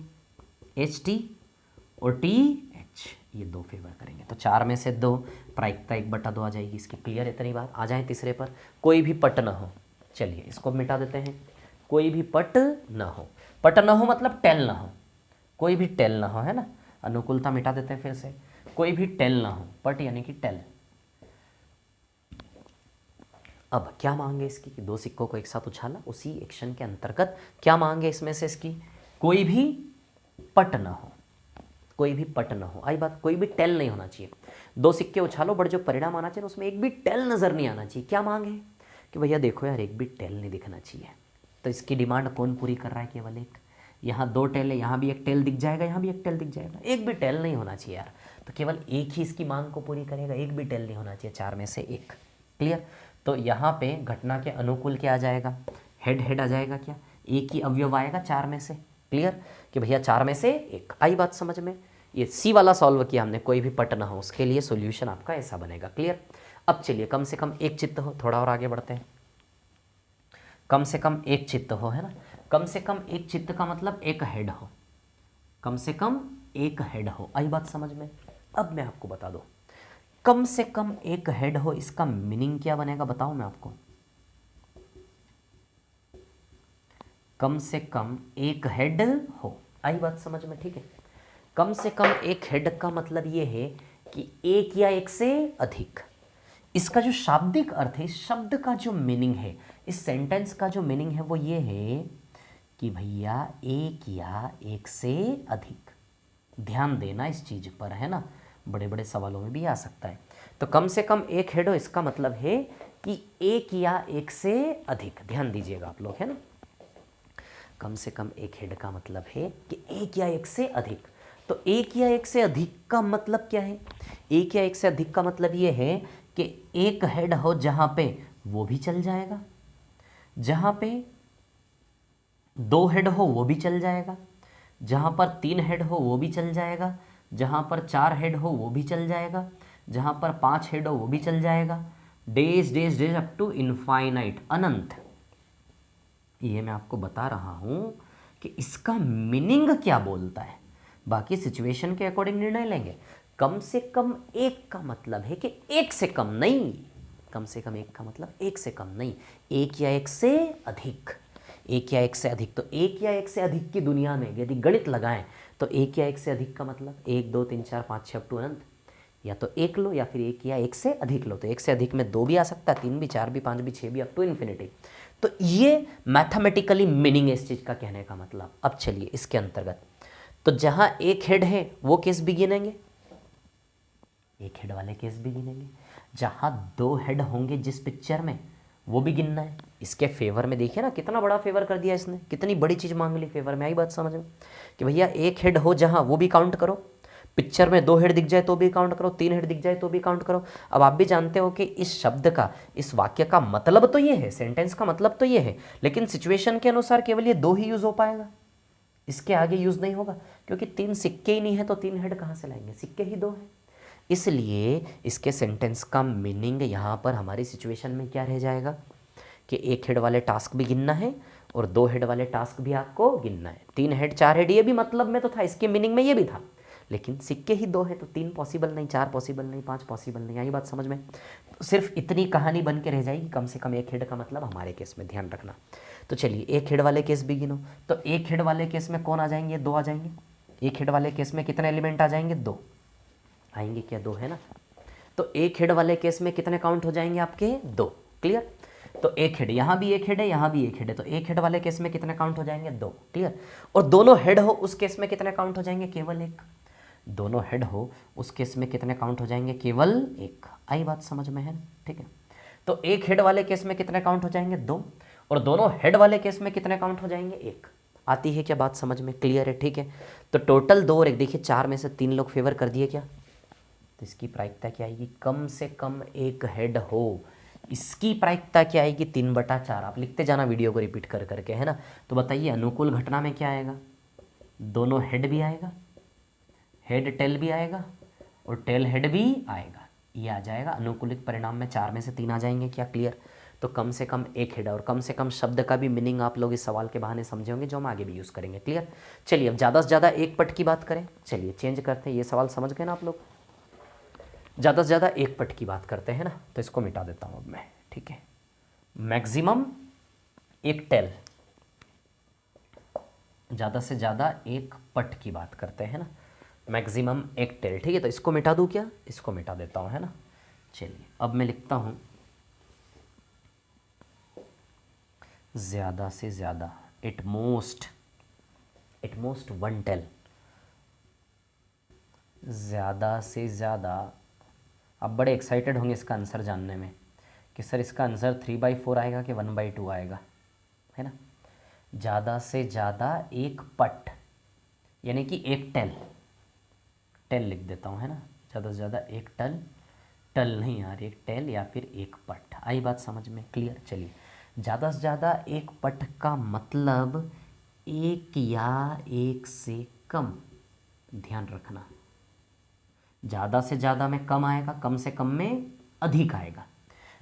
HT और TH, ये 2 फेवर करेंगे। तो 4 में से 2, प्रायिकता 1/2 आ जाएगी इसकी। क्लियर? इतनी बात। आ जाए तीसरे पर, कोई भी पट न हो। चलिए इसको मिटा देते हैं। कोई भी पट न हो, पट न हो मतलब टेल ना हो, कोई भी टेल ना हो, है ना। अनुकूलता मिटा देते हैं फिर से। कोई भी टेल ना हो, पट यानी कि टेल। अब क्या मांगे इसकी कि 2 सिक्कों को एक साथ उछाला, उसी एक्शन के अंतर्गत क्या मांगे इसमें से इसकी? कोई भी पट ना हो, कोई भी पट ना हो। आई बात? कोई भी टेल नहीं होना चाहिए। 2 सिक्के उछालो, बट जो परिणाम आना चाहिए उसमें एक भी टेल नजर नहीं आना चाहिए। क्या मांगे कि भैया देखो यार, एक भी टेल नहीं दिखना चाहिए। तो इसकी डिमांड कौन पूरी कर रहा है? केवल एक। यहाँ 2 टेल है, यहाँ भी एक टेल दिख जाएगा, यहाँ भी एक टेल दिख जाएगा, एक भी टेल नहीं होना चाहिए यार। तो केवल एक ही इसकी मांग को पूरी करेगा, एक भी टेल नहीं होना चाहिए, 4 में से 1। क्लियर? तो यहाँ पे घटना के अनुकूल क्या आ जाएगा? हेड हेड आ जाएगा। क्या? एक ही अवयव आएगा 4 में से। क्लियर? कि भैया 4 में से 1। आई बात समझ में? ये सी वाला सॉल्व किया हमने, कोई भी पट ना हो, उसके लिए सॉल्यूशन आपका ऐसा बनेगा। क्लियर? अब चलिए कम से कम एक चित्त हो, थोड़ा और आगे बढ़ते हैं। कम से कम एक चित्त हो, है ना। कम से कम एक चित्त का मतलब एक हेड हो, कम से कम एक हेड हो। आई बात समझ में? अब मैं आपको बता दूं, कम से कम एक हेड हो, इसका मीनिंग क्या बनेगा बताऊं मैं आपको। कम से कम एक हेड हो। आई बात समझ में? ठीक है। कम से कम एक हेड का मतलब ये है कि एक या एक से अधिक। इसका जो शाब्दिक अर्थ है, इस शब्द का जो मीनिंग है, इस सेंटेंस का जो मीनिंग है वो ये है कि भैया एक या एक से अधिक। ध्यान देना इस चीज पर, है ना, बड़े बड़े सवालों में भी आ सकता है। तो कम से कम एक हेड हो, इसका मतलब है कि एक या एक से अधिक। ध्यान दीजिएगा आप लोग, है ना। कम से कम एक हेड का मतलब है कि एक या एक से अधिक। तो एक या एक से अधिक का मतलब क्या है? एक या एक से अधिक का मतलब ये है कि एक हेड हो जहां पे वो भी चल जाएगा, जहां पे 2 हेड हो वो भी चल जाएगा, जहां पर 3 हेड हो वो भी चल जाएगा, जहां पर 4 हेड हो वो भी चल जाएगा, जहां पर 5 हेड हो वो भी चल जाएगा। Days days days up to infinite, अनंत। ये मैं आपको बता रहा हूं कि इसका मीनिंग क्या बोलता है। बाकी सिचुएशन के अकॉर्डिंग निर्णय लेंगे। कम से कम एक का मतलब है कि एक से कम नहीं। कम से कम एक का मतलब एक से कम नहीं, एक या एक से अधिक। एक या एक से अधिक, तो एक या एक से अधिक की दुनिया में यदि गणित लगाएं तो एक या एक से अधिक का मतलब 1 2 3 4 5 6 अप टू अनंत। या तो एक लो या फिर एक या एक से अधिक लो। तो एक से अधिक में 2 भी आ सकता है, 3 भी, 4 भी, 5 भी, 6 भी, अप टू इन्फिनिटी। तो ये मैथमेटिकली मीनिंग है इस चीज का कहने का मतलब। अब चलिए इसके अंतर्गत, तो जहां एक हेड है वो केस भी गिनेंगे, एक हेड वाले केस भी गिनेंगे। जहां 2 हेड होंगे जिस पिक्चर में, वो भी गिनना है। इसके फेवर में देखिए ना, कितना बड़ा फेवर कर दिया इसने, कितनी बड़ी चीज मांग ली फेवर में। आई बात समझ में कि भैया एक हेड हो जहां, वो भी काउंट करो। पिक्चर में 2 हेड दिख जाए तो भी काउंट करो, 3 हेड दिख जाए तो भी काउंट करो। अब आप भी जानते हो कि इस शब्द का, इस वाक्य का मतलब तो ये है, सेंटेंस का मतलब तो ये है, लेकिन सिचुएशन के अनुसार केवल ये 2 ही यूज हो पाएगा, इसके आगे यूज नहीं होगा। क्योंकि 3 सिक्के ही नहीं है तो 3 हेड कहां से लाएंगे, सिक्के ही 2 हैं। इसलिए इसके सेंटेंस का मीनिंग यहां पर हमारी सिचुएशन में क्या रह जाएगा कि एक हेड वाले टास्क भी गिनना है और 2 हेड वाले टास्क भी आपको गिनना है। 3 हेड 4 हेड ये भी मतलब में तो था, इसके मीनिंग में ये भी था, लेकिन सिक्के ही 2 है तो 3 पॉसिबल नहीं, 4 पॉसिबल नहीं, 5 पॉसिबल नहीं। आई बात समझ में? तो सिर्फ इतनी कहानी बन के रह जाएगी, कम से कम एक हेड का मतलब हमारे केस में, ध्यान रखना। तो चलिए एक हेड वाले केस भी गिनो। तो एक हेड वाले केस में कौन आ जाएंगे? 2 आ जाएंगे। एक हेड वाले केस में कितने एलिमेंट आ जाएंगे? 2 आएंगे। क्या? 2 है ना। तो एक हेड वाले केस में कितने काउंट हो जाएंगे आपके? 2। क्लियर? तो एक हेड, यहां भी एक हेड है, यहां भी एक हेड है, तो एक हेड वाले केस में कितने काउंट हो जाएंगे? 2। क्लियर? और दोनों हेड हो उस केस में कितने काउंट हो जाएंगे? केवल 1। दोनों हेड हो उस केस में कितने काउंट हो जाएंगे? केवल 1। आई बात समझ में है? ठीक है। तो एक हेड वाले केस में कितने काउंट हो जाएंगे? 2। और दोनों हेड वाले केस में कितने काउंट हो जाएंगे? 1। आती है क्या बात समझ में? क्लियर है? ठीक है। तो टोटल 2 और 1, देखिए 4 में से 3 लोग फेवर कर दिए क्या, तो इसकी प्रायिकता क्या आएगी? कम से कम एक हेड हो, इसकी प्रायिकता क्या आएगी? 3/4। आप लिखते जाना वीडियो को रिपीट कर करके, है ना। तो बताइए अनुकूल घटना में क्या आएगा? दोनों हेड भी आएगा हेड टेल भी आएगा और टेल हेड भी आएगा, ये आ जाएगा। अनुकूलित परिणाम में 4 में से 3 आ जाएंगे क्या? क्लियर। तो कम से कम एक हेड और कम से कम शब्द का भी मीनिंग आप लोग इस सवाल के बहाने समझे होंगे, जो हम आगे भी यूज़ करेंगे। क्लियर। चलिए अब ज़्यादा से ज़्यादा एक पट की बात करें। चलिए चेंज करते हैं, ये सवाल समझ गए ना आप लोग? ज़्यादा से ज़्यादा एक पट की बात करते हैं ना, तो इसको मिटा देता हूँ अब मैं, ठीक है। मैक्सिमम एक टेल, ज़्यादा से ज़्यादा एक पट की बात करते हैं ना, मैक्सिमम एक टेल, ठीक है। तो इसको मिटा दूँ क्या? इसको मिटा देता हूँ, है ना। चलिए अब मैं लिखता हूँ ज़्यादा से ज़्यादा, एट मोस्ट वन टेल, ज़्यादा से ज़्यादा। आप बड़े एक्साइटेड होंगे इसका आंसर जानने में कि सर इसका आंसर 3/4 आएगा कि 1/2 आएगा, है ना। ज़्यादा से ज़्यादा एक पट यानी कि एक टेल लिख देता हूँ, है ना। ज़्यादा से ज़्यादा एक टल नहीं यार, एक टेल या फिर एक पट। आई बात समझ में? क्लियर। चलिए ज़्यादा से ज़्यादा एक पट का मतलब एक या एक से कम, ध्यान रखना। ज़्यादा से ज़्यादा में कम आएगा, कम से कम में अधिक आएगा।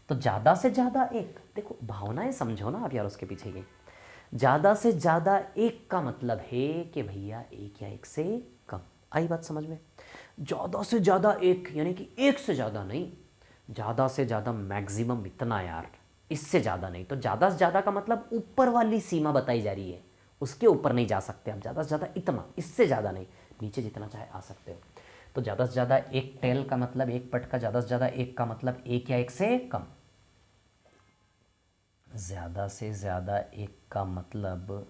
तो ज़्यादा से ज़्यादा एक, देखो भावनाएं समझो ना आप यार उसके पीछे की। ज़्यादा से ज़्यादा एक का मतलब है कि भैया एक या एक से कम। आई बात समझ में? ज़्यादा से ज़्यादा एक यानी कि एक से ज़्यादा नहीं, ज़्यादा से ज़्यादा मैक्सिमम इतना यार, इससे ज़्यादा नहीं। तो ज़्यादा से ज़्यादा का मतलब ऊपर वाली सीमा बताई जा रही है, उसके ऊपर नहीं जा सकते आप। ज़्यादा से ज़्यादा इतना, इससे ज़्यादा नहीं, नीचे जितना चाहे आ सकते हो। तो ज़्यादा से ज़्यादा एक टेल का मतलब, एक पट का ज़्यादा से ज़्यादा एक का मतलब एक या एक से कम। ज़्यादा से ज़्यादा एक का मतलब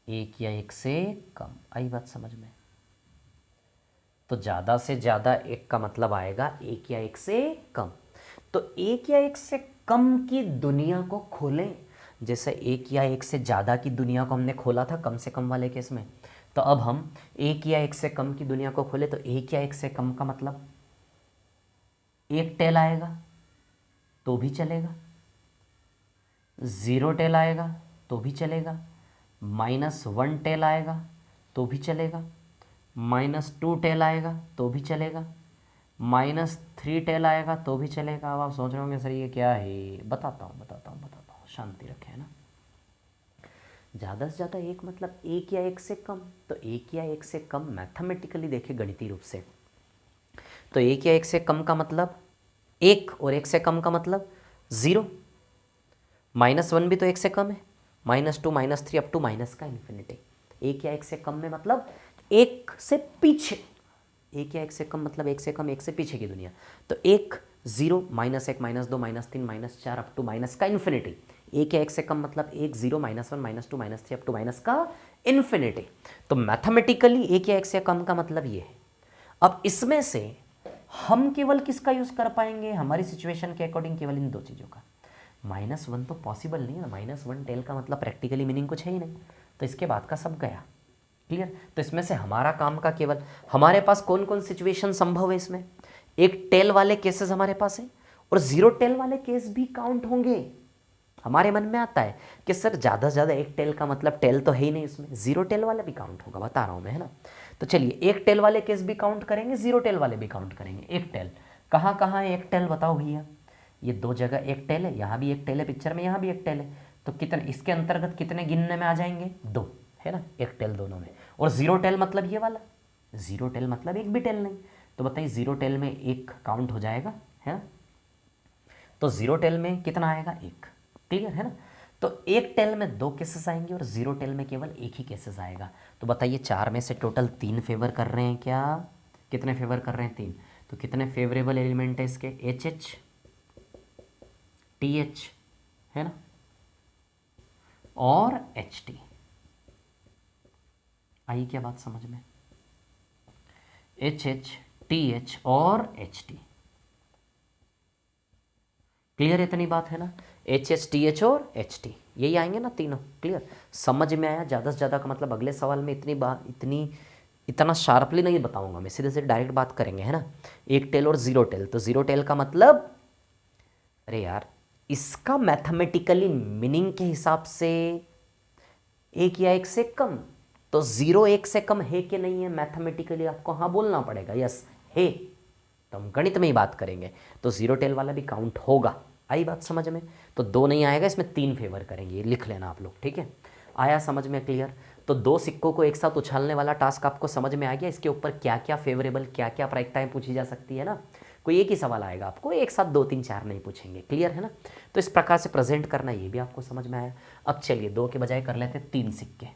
एक या एक से कम। आई बात समझ में? तो ज़्यादा से ज़्यादा एक का मतलब आएगा एक या एक से कम। तो एक या एक से कम की दुनिया को खोलें। जैसे एक या एक से ज़्यादा की दुनिया को हमने खोला था कम से कम वाले केस में, तो अब हम एक या एक से कम की दुनिया को खोले। तो एक या एक से कम का मतलब एक टेल आएगा तो भी चलेगा, 0 टेल आएगा तो भी चलेगा, -1 टेल आएगा तो भी चलेगा, -2 टेल आएगा तो भी चलेगा, -3 टेल आएगा तो भी चलेगा। अब आप सोच रहे होंगे सर ये क्या है? बताता हूँ, शांति रखें ना। ज़्यादा से ज़्यादा एक मतलब एक या एक से कम। तो एक या एक से कम मैथमेटिकली देखें गणितीय रूप से, तो एक या एक से कम का मतलब एक, और एक से कम का मतलब 0। -1 भी तो एक से कम है, -2 -3 अप टू माइनस का इन्फिनिटी। एक या एक से कम में मतलब एक से पीछे, एक या एक से कम मतलब एक से कम, एक से पीछे की दुनिया। तो एक, 0, -1 -2 -3 -4 अप टू माइनस का इन्फिनिटी। एक या एक से कम मतलब एक, 0 -1 -2 -3 अप टू माइनस का इन्फिनिटी। तो मैथमेटिकली एक या एक से कम का मतलब ये है। अब इसमें से हम केवल किसका यूज़ कर पाएंगे? हमारी सिचुएशन के अकॉर्डिंग केवल इन दो चीज़ों का। -1 तो पॉसिबल नहीं है ना, -1 टेल का मतलब प्रैक्टिकली मीनिंग कुछ है ही नहीं, तो इसके बाद का सब गया। क्लियर। तो इसमें से हमारा काम का केवल, हमारे पास कौन कौन सिचुएशन संभव है इसमें? एक टेल वाले केसेस हमारे पास है और 0 टेल वाले केस भी काउंट होंगे। हमारे मन में आता है कि सर ज़्यादा से ज़्यादा एक टेल का मतलब टेल तो है ही नहीं इसमें, 0 टेल वाला भी काउंट होगा, बता रहा हूँ मैं, है ना। तो चलिए एक टेल वाले केस भी काउंट करेंगे, 0 टेल वाले भी काउंट करेंगे। एक टेल कहाँ कहाँ है? एक टेल बताओ भैया। ये दो जगह एक टेल है, यहाँ भी एक टेल है पिक्चर में, यहाँ भी एक टेल है। तो कितने इसके अंतर्गत कितने गिनने में आ जाएंगे? 2, है ना, एक टेल दोनों में। और 0 टेल मतलब ये वाला, 0 टेल मतलब एक भी टेल नहीं। तो बताइए 0 टेल में एक काउंट हो जाएगा, है ना। तो 0 टेल में कितना आएगा? 1। क्लियर है ना। तो एक टेल में 2 केसेस आएंगे और 0 टेल में केवल एक ही केसेस आएगा। तो बताइए 4 में से टोटल 3 फेवर कर रहे हैं क्या? कितने फेवर कर रहे हैं? 3। तो कितने फेवरेबल एलिमेंट है इसके? HH TH, है ना, और HT। आई क्या बात समझ में? HH TH और HT। क्लियर, इतनी बात है ना। HH TH और HT यही आएंगे ना तीनों। क्लियर, समझ में आया? ज़्यादा से ज़्यादा का मतलब अगले सवाल में इतना शार्पली नहीं बताऊंगा मैं, सीधे से डायरेक्ट बात करेंगे, है ना। एक टेल और 0 टेल। तो 0 टेल का मतलब, अरे यार इसका मैथमेटिकली मीनिंग के हिसाब से एक या एक से कम, तो 0 1 से कम है कि नहीं है, मैथमेटिकली आपको हाँ बोलना पड़ेगा, यस है। तो हम गणित में ही बात करेंगे, तो 0 टेल वाला भी काउंट होगा। आई बात समझ में? तो 2 नहीं आएगा, इसमें 3 फेवर करेंगे, ये लिख लेना आप लोग, ठीक है। आया समझ में? क्लियर? तो 2 सिक्कों को एक साथ उछालने वाला टास्क आपको समझ में आ गया। इसके ऊपर क्या क्या फेवरेबल, क्या क्या प्रायिकताएं पूछी जा सकती है ना। कोई एक ही सवाल आएगा आपको, एक साथ 2 3 4 नहीं पूछेंगे। क्लियर है ना? तो इस प्रकार से प्रेजेंट करना, ये भी आपको समझ में आया। अब चलिए 2 के बजाय कर लेते हैं 3 सिक्के,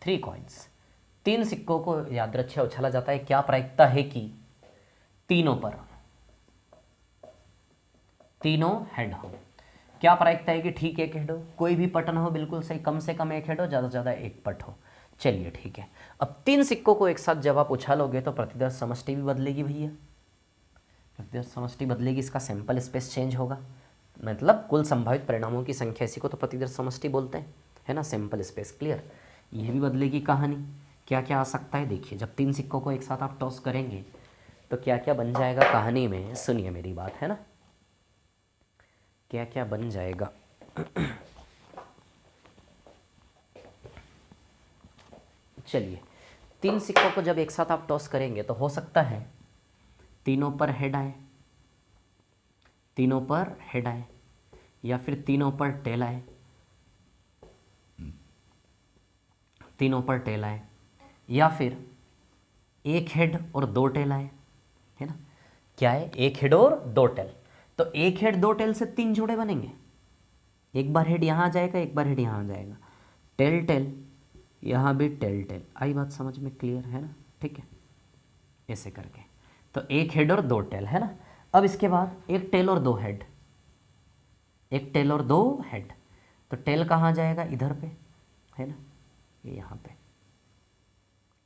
3 कॉइन्स। 3 सिक्कों को यादृच्छिक उछाला जाता है। क्या प्रायिकता है कि तीनों पर, तीनों हेड हो। क्या प्रायिकता है कि ठीक एक हेड हो, कोई भी पट ना हो, बिल्कुल सही, कम से कम एक हेड हो, ज़्यादा से ज़्यादा एक पट हो। चलिए ठीक है। अब 3 सिक्कों को एक साथ जब आप उछालोगे तो प्रतिदर्श समष्टि भी बदलेगी भैया, प्रतिदर्श समष्टि बदलेगी, इसका सैंपल स्पेस चेंज होगा, मतलब कुल संभावित परिणामों की संख्या, इसी को तो प्रतिदर्श समष्टि बोलते हैं, है ना, सैंपल स्पेस। क्लियर? ये भी बदलेगी कहानी। क्या क्या आ सकता है देखिए, जब 3 सिक्कों को एक साथ आप टॉस करेंगे तो क्या क्या बन जाएगा कहानी में, सुनिए मेरी बात, है ना, क्या क्या बन जाएगा। चलिए 3 सिक्कों को जब एक साथ आप टॉस करेंगे तो हो सकता है तीनों पर हेड आए, तीनों पर हेड आए, या फिर तीनों पर टेल आए, तीनों पर टेल आए, या फिर एक हेड और 2 टेल आए, है ना। क्या है? एक हेड और 2 टेल। तो एक हेड 2 टेल से 3 जोड़े बनेंगे, एक बार हेड यहाँ आ जाएगा, एक बार हेड यहाँ आ जाएगा, टेल टेल, यहाँ भी टेल टेल। आई बात समझ में? क्लियर है ना? ठीक है, ऐसे करके तो एक हेड और 2 टेल, है ना। अब इसके बाद एक टेल और 2 हेड, एक टेल और 2 हेड, तो टेल कहाँ जाएगा? इधर पे, है ना, ये यहाँ पे।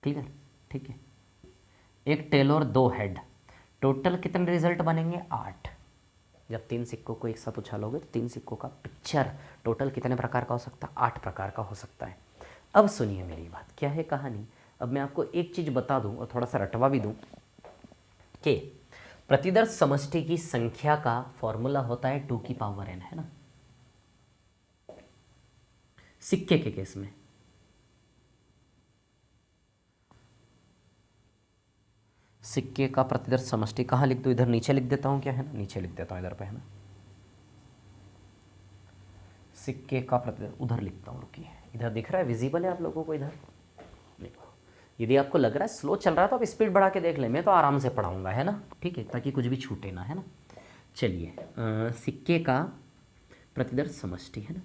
क्लियर? ठीक है, एक टेल और 2 हेड, टोटल कितने रिजल्ट बनेंगे? 8। जब 3 सिक्कों को एक साथ उछालोगे तो 3 सिक्कों का पिक्चर टोटल कितने प्रकार का हो सकता है? 8 प्रकार का हो सकता है। अब सुनिए मेरी बात, क्या है कहानी। अब मैं आपको एक चीज़ बता दूं और थोड़ा सा रटवा भी दूं कि प्रतिदर्श समष्टि की संख्या का फॉर्मूला होता है 2 की पावर n, है ना, सिक्के के केस में। सिक्के का प्रतिदर्श समष्टि कहाँ लिख दूँ? इधर नीचे लिख देता हूँ क्या, है ना, नीचे लिख देता हूँ इधर पे, है ना, सिक्के का प्रतिदर्श उधर लिखता हूँ, रुकिए, इधर दिख रहा है, विजिबल है आप लोगों को इधर? देखो, यदि आपको लग रहा है स्लो चल रहा है तो आप स्पीड बढ़ा के देख लें, मैं तो आराम से पढ़ाऊँगा, है ना, ठीक है, ताकि कुछ भी छूटे ना, है ना। चलिए सिक्के का प्रतिदर्श समष्टि, है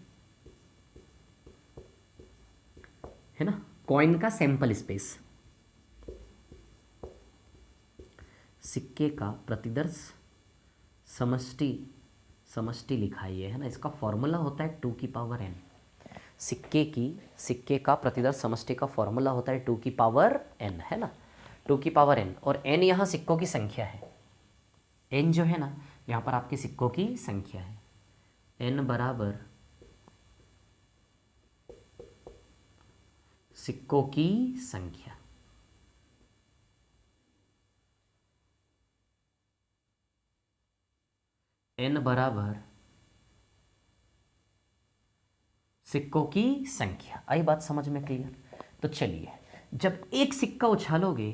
ना, कॉइन का सैंपल स्पेस, सिक्के का प्रतिदर्श समष्टि, समष्टि लिखाइए, है ना, इसका फॉर्मूला होता है 2 की पावर n। सिक्के का प्रतिदर्श समष्टि का फॉर्मूला होता है 2 की पावर n, है ना, 2 की पावर n, और n यहाँ सिक्कों की संख्या है, n जो है ना यहाँ पर आपके सिक्कों की संख्या है, n बराबर सिक्कों की संख्या, n बराबर सिक्कों की संख्या। आई बात समझ में? क्लियर? तो चलिए, जब एक सिक्का उछालोगे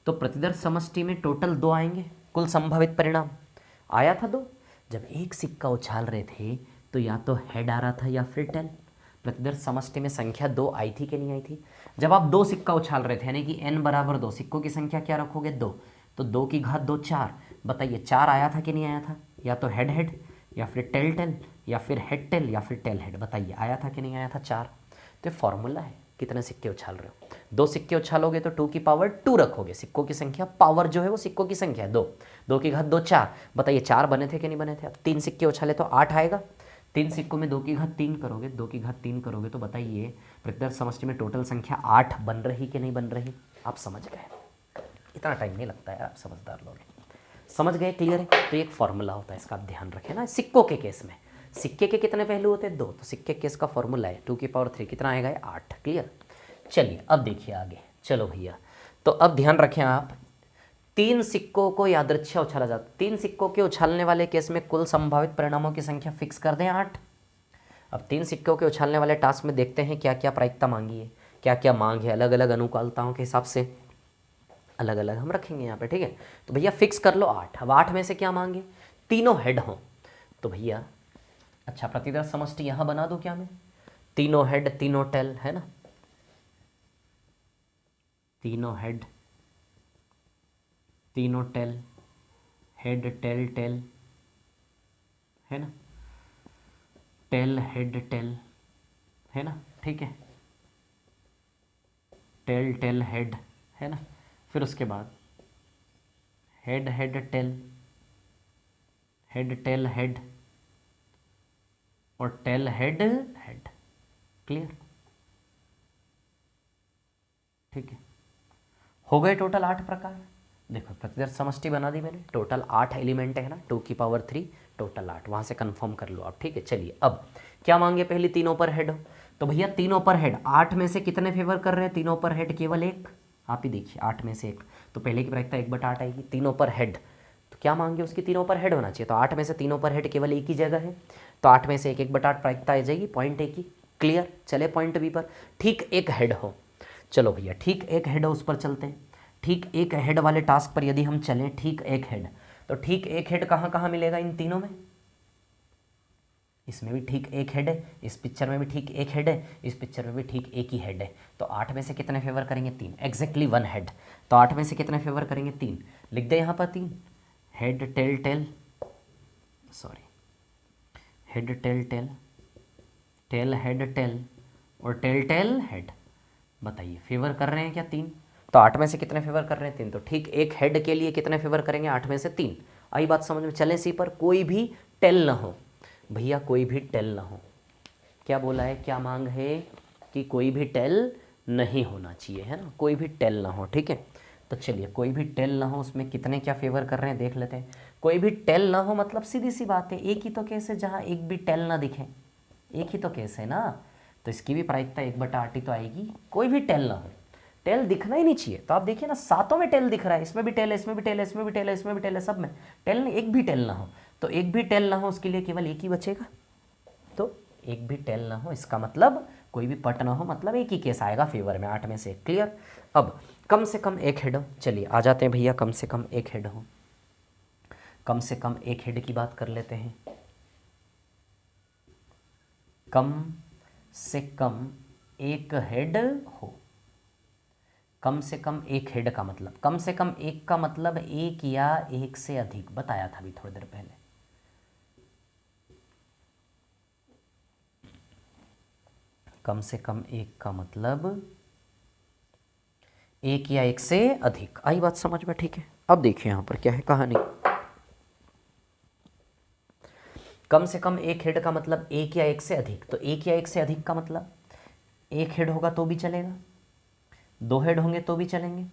तो प्रतिदर्श समष्टि में टोटल 2 आएंगे, कुल संभावित परिणाम आया था 2। जब एक सिक्का उछाल रहे थे तो या तो हेड आ रहा था या फिर टेल, प्रतिदर्श समष्टि में संख्या 2 आई थी कि नहीं आई थी? जब आप 2 सिक्का उछाल रहे थे, यानी कि n बराबर 2, सिक्कों की संख्या क्या रखोगे? 2, तो 2 की घात 2 4। बताइए 4 आया था कि नहीं आया था? या तो हेड हेड, या फिर टेल टेल, या फिर हेड टेल, या फिर टेल हेड, बताइए आया था कि नहीं आया था? 4। तो फॉर्मूला है कितने सिक्के उछाल रहे हो। 2 सिक्के उछालोगे तो 2 की पावर 2 रखोगे, सिक्कों की संख्या, पावर जो है वो सिक्कों की संख्या है 2, 2 की घात 2 4। बताइए 4 बने थे कि नहीं बने थे? अब 3 सिक्के उछाले तो 8 आएगा, 3 सिक्कों में 2 की घात 3 करोगे, 2 की घात 3 करोगे तो बताइए प्रतिदर्श समष्टि में टोटल संख्या 8 बन रही कि नहीं बन रही? आप समझ गए, इतना टाइम नहीं लगता है, आप समझदार लोग समझ गए। क्लियर है? तो एक फॉर्मूला होता है, इसका आप ध्यान रखें ना। सिक्कों के केस में सिक्के के कितने पहलू होते हैं? 2, तो सिक्के के केस का फॉर्मूला है 2 की पावर 3, कितना आएगा? 8। क्लियर? चलिए अब देखिए आगे, चलो भैया, तो अब ध्यान रखें आप, 3 सिक्कों को यादृच्छिक उछाला जाता है, 3 सिक्कों के उछालने वाले केस में कुल संभावित परिणामों की संख्या फिक्स कर दें 8। अब 3 सिक्कों के उछालने वाले टास्क में देखते हैं क्या क्या प्रायिकता मांगी है, क्या क्या मांग है, अलग अलग अनुकूलताओं के हिसाब से अलग अलग हम रखेंगे यहाँ पे, ठीक है। तो भैया फिक्स कर लो 8। अब 8 में से क्या मांगे, तीनों हेड हों। तो भैया अच्छा प्रतिदर्श समष्टि यहाँ बना दूँ क्या मैं, तीनों हेड तीनों टेल, है ना, तीनों हेड तीनों टेल, हेड टेल टेल, है ना, टेल हेड टेल, है ना, ठीक है, टेल टेल हेड, है ना। फिर उसके बाद head head tail, head tail head और टेल हेड हेड। क्लियर, ठीक है। हो गए टोटल 8 प्रकार। देखो प्रतिदर्श समष्टि बना दी मैंने, टोटल 8 एलिमेंट है ना, 2⁻³ टोटल 8, वहाँ से कंफर्म कर लो आप, ठीक है। चलिए अब क्या मांगे, पहले तीनों पर हेड हो। तो भैया तीनों पर हेड 8 में से कितने फेवर कर रहे हैं, तीनों पर हेड केवल एक, आप ही देखिए 8 में से एक, तो पहले की प्रायिकता 1/8 आएगी। तीनों पर हेड तो क्या मांगे, उसकी तीनों पर हेड होना चाहिए, तो 8 में से तीनों पर हेड केवल एक ही जगह है, तो 8 में से 1/8 प्रायिकता आ जाएगी, पॉइंट एक ही। क्लियर, चले पॉइंट बी पर, ठीक एक हेड हो। चलो भैया ठीक एक हेड हो, उस पर चलते हैं। ठीक एक हेड वाले टास्क पर यदि हम चलें, ठीक एक हेड, तो ठीक एक हेड कहाँ कहाँ मिलेगा, इन तीनों में। इसमें भी ठीक एक हेड है, इस पिक्चर में भी ठीक एक हेड है, इस पिक्चर में भी ठीक एक ही हेड है। तो 8 में से कितने फेवर करेंगे, 3, एग्जैक्टली 1 हेड। तो 8 में से कितने फेवर करेंगे, 3, लिख दे यहाँ पर 3, head tail tail, sorry, head tail tail, tail head tail और टेल टेल हेड। बताइए फेवर कर रहे हैं क्या, 3। तो 8 में से कितने फेवर कर रहे हैं, 3, तो ठीक एक हेड के लिए कितने फेवर करेंगे, 8 में से 3। आई बात समझ में, चलें सी पर, कोई भी टेल ना हो भैया, कोई भी टेल ना हो। क्या बोला है, क्या मांग है कि कोई भी टेल नहीं होना चाहिए, है ना, कोई भी टेल ना हो, ठीक है। तो चलिए कोई भी टेल ना हो, उसमें कितने क्या फेवर कर रहे हैं देख लेते हैं। कोई भी टेल ना हो मतलब सीधी सी बात है, एक ही तो केस है जहाँ एक भी टेल ना दिखे, एक ही तो केस है ना, तो इसकी भी प्रायिकता 1/8 ही तो आएगी, कोई भी टेल ना हो, टेल दिखना ही नहीं चाहिए। तो आप देखिए ना, सातों में टेल दिख रहा है, इसमें भी टेल है, इसमें भी टेल है, इसमें भी टेल है, इसमें भी टेल है, सब में टेल नहीं, एक भी टेल ना हो। तो एक भी टेल ना हो, उसके लिए केवल एक ही बचेगा, तो एक भी टेल ना हो, इसका मतलब कोई भी पट ना हो, मतलब एक ही केस आएगा फेवर में, 8 में से। क्लियर, अब कम से कम एक हेड हो, चलिए आ जाते हैं भैया, कम से कम एक हेड हो, कम से कम एक हेड की बात कर लेते हैं। कम से कम एक हेड हो, कम से कम एक हेड का मतलब, कम से कम एक का मतलब एक या एक से अधिक, बताया था अभी थोड़ी देर पहले। कम से कम एक का मतलब एक या एक से अधिक, आई बात समझ में, ठीक है। अब देखिए यहां पर क्या है कहानी, कम से कम एक हेड का मतलब एक या एक से अधिक, तो एक या एक से अधिक का मतलब एक हेड होगा तो भी चलेगा, 2 हेड होंगे तो भी चलेंगे,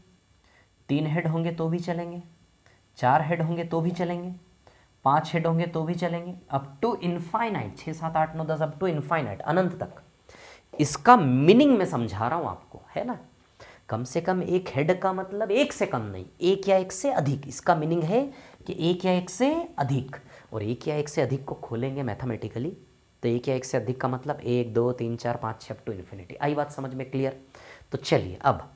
3 हेड होंगे तो भी चलेंगे, 4 हेड होंगे तो भी चलेंगे, 5 हेड होंगे तो भी चलेंगे, up to infinite, 6 7 8 9 10, up to infinite, अनंत तक। इसका मीनिंग मैं समझा रहा हूं आपको, है ना। कम से कम एक हेड का मतलब एक से कम नहीं, एक या एक से अधिक, इसका मीनिंग है कि एक या एक से अधिक, और एक या एक से अधिक को खोलेंगे मैथमेटिकली, तो एक या एक से अधिक का मतलब 1 2 3 4 5 6 टू इन्फिनिटी। आई बात समझ में, क्लियर। तो चलिए अब,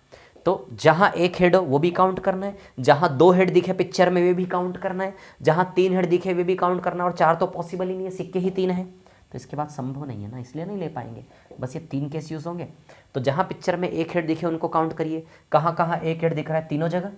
तो जहाँ एक हेड हो वो भी काउंट करना है, जहाँ 2 हेड दिखे पिक्चर में वे भी काउंट करना है, जहाँ 3 हेड दिखे वे भी काउंट करना है, और 4 तो पॉसिबल ही नहीं है, सिक्के ही 3 हैं, तो इसके बाद संभव नहीं है ना, इसलिए नहीं ले पाएंगे, बस ये 3 केस यूज़ होंगे। तो जहाँ पिक्चर में एक हेड दिखे उनको काउंट करिए, कहाँ कहाँ एक हेड दिख रहा है, तीनों जगह,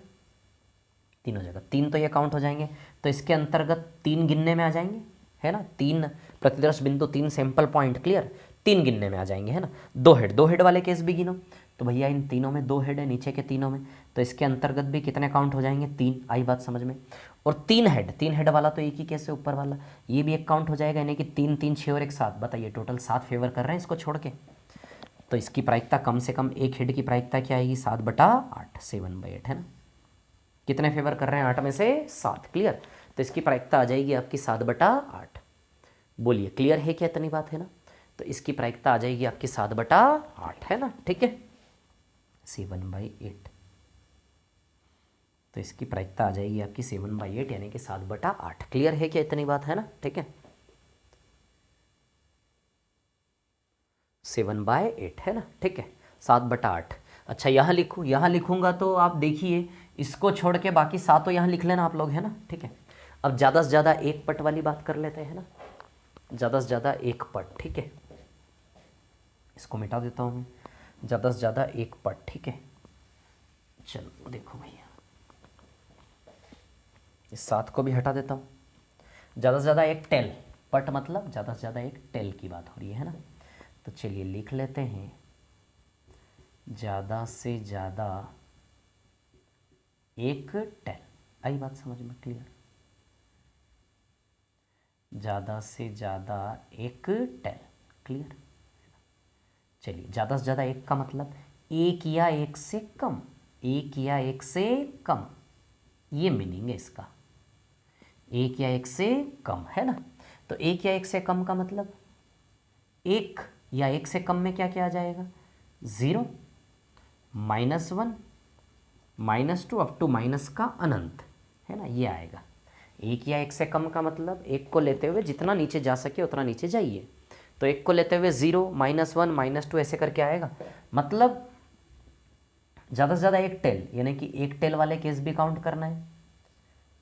तीनों जगह 3 तो ये काउंट हो जाएंगे, तो इसके अंतर्गत 3 गिनने में आ जाएंगे, है ना, 3 प्रतिदर्श बिंदु, 3 सैंपल पॉइंट, क्लियर, 3 गिनने में आ जाएंगे, है ना। 2 हेड वाले केस भी गिनो, तो भैया इन तीनों में 2 हेड है, नीचे के तीनों में, तो इसके अंतर्गत भी कितने काउंट हो जाएंगे, 3, आई बात समझ में। और 3 हेड वाला तो एक ही केस है ऊपर वाला, ये भी एक काउंट हो जाएगा, यानी कि 3 3 6 और 1 7, बताइए टोटल 7 फेवर कर रहे हैं इसको छोड़ के। तो इसकी प्रायिकता कम से कम एक हेड की प्रायिकता क्या आएगी, 7/8, 7/8, है ना। कितने फेवर कर रहे हैं, 8 में से 7, क्लियर। तो इसकी प्रायिकता आ जाएगी आपकी 7/8। बोलिए क्लियर है क्या, इतनी बात है ना। तो इसकी प्रायिकता आ जाएगी आपकी 7/8, है ना, ठीक है, 7/8। तो इसकी प्रायिकता आ जाएगी आपकी 7/8, यानी कि 7/8। क्लियर है क्या, इतनी बात है ना, ठीक है। 7/8 है ना, ठीक है, 7/8। अच्छा यहाँ लिखूँ, यहाँ लिखूँगा तो आप देखिए इसको छोड़ के बाकी सातों यहाँ लिख लेना आप लोग, है ना, ठीक है। अब ज़्यादा से ज़्यादा एक पट वाली बात कर लेते हैं ना, ज़्यादा से ज़्यादा एक पट, ठीक है, इसको मिटा देता हूँ मैं, ज़्यादा से ज़्यादा एक पट, ठीक है। चलो देखो भैया, इस 7 को भी हटा देता हूँ। ज़्यादा से ज़्यादा एक टेल, पट मतलब ज़्यादा से ज़्यादा एक टेल की बात हो रही है ना, तो चलिए लिख लेते हैं ज़्यादा से ज़्यादा एक टेल। आई बात समझ में क्लियर? ज़्यादा से ज़्यादा एक टेल, क्लियर? चलिए ज़्यादा से ज़्यादा एक का मतलब एक या एक से कम, एक या एक से कम, ये मीनिंग है इसका, एक या एक से कम, है ना। तो एक या एक से कम का मतलब एक या एक से कम में क्या क्या आ जाएगा, 0, -1, -2 अप टू माइनस का अनंत, है ना, ये आएगा। एक या एक से कम का मतलब एक को लेते हुए जितना नीचे जा सके उतना नीचे जाइए, तो एक को लेते हुए 0, -1, -2 ऐसे करके आएगा। मतलब ज़्यादा से ज़्यादा एक टेल, यानी कि एक टेल वाले केस भी काउंट करना है,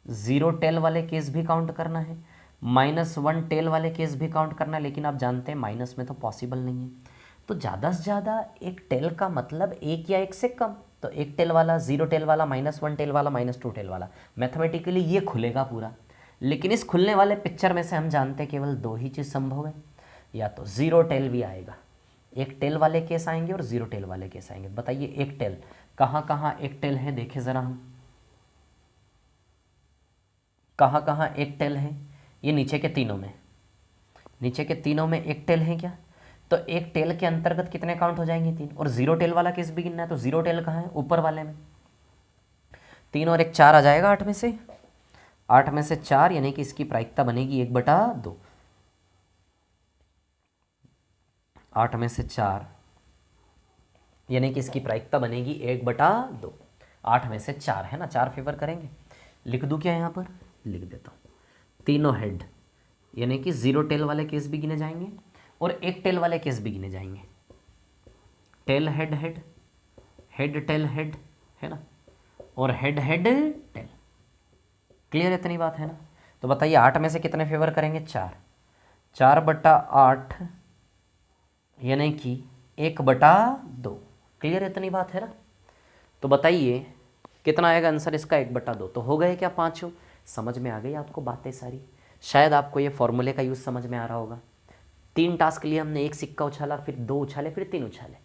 0 टेल वाले केस भी काउंट करना है, -1 टेल वाले केस भी काउंट करना है, लेकिन आप जानते हैं माइनस में तो पॉसिबल नहीं है। तो ज़्यादा से ज़्यादा एक टेल का मतलब एक या एक से कम, तो एक टेल वाला, 0 टेल वाला, -1 टेल वाला, -2 टेल वाला, मैथमेटिकली ये खुलेगा पूरा। लेकिन इस खुलने वाले पिक्चर में से हम जानते हैं केवल 2 ही चीज़ संभव है, या तो 0 टेल भी आएगा, एक टेल वाले केस आएंगे और 0 टेल वाले केस आएंगे। बताइए एक टेल कहाँ कहाँ एक टेल है, देखें ज़रा हम कहाँ कहाँ एक टेल है। ये नीचे के तीनों में, नीचे के तीनों में एक टेल है क्या, तो एक टेल के अंतर्गत कितने काउंट हो जाएंगे, 3। और 0 टेल वाला केस भी गिनना है, तो 0 टेल कहाँ है, ऊपर वाले में, 3 और 1 4 आ जाएगा 8 में से, 8 में से 4, यानी कि इसकी प्रायिकता बनेगी 1/2, 8 में से 4 यानी कि इसकी प्रायिकता बनेगी 1/2, 8 में से 4, है ना, 4 फेवर करेंगे। लिख दूँ क्या यहाँ पर, लिख देता हूँ, तीनों हेड, यानी कि 0 टेल वाले केस भी गिने जाएंगे और एक टेल वाले केस भी गिने जाएंगे। Tail head head, head tail head, है ना, और हेड हेड टेल। क्लियर है इतनी बात, है ना। तो बताइए 8 में से कितने फेवर करेंगे, 4, 4/8 यानी कि 1/2। क्लियर है इतनी बात, है ना। तो बताइए कितना आएगा आंसर इसका, 1/2। तो हो गए क्या पाँचों, समझ में आ गई आपको बातें सारी। शायद आपको ये फॉर्मूले का यूज़ समझ में आ रहा होगा। 3 टास्क लिए हमने, एक सिक्का उछाला, फिर 2 उछाले, फिर 3 उछाले।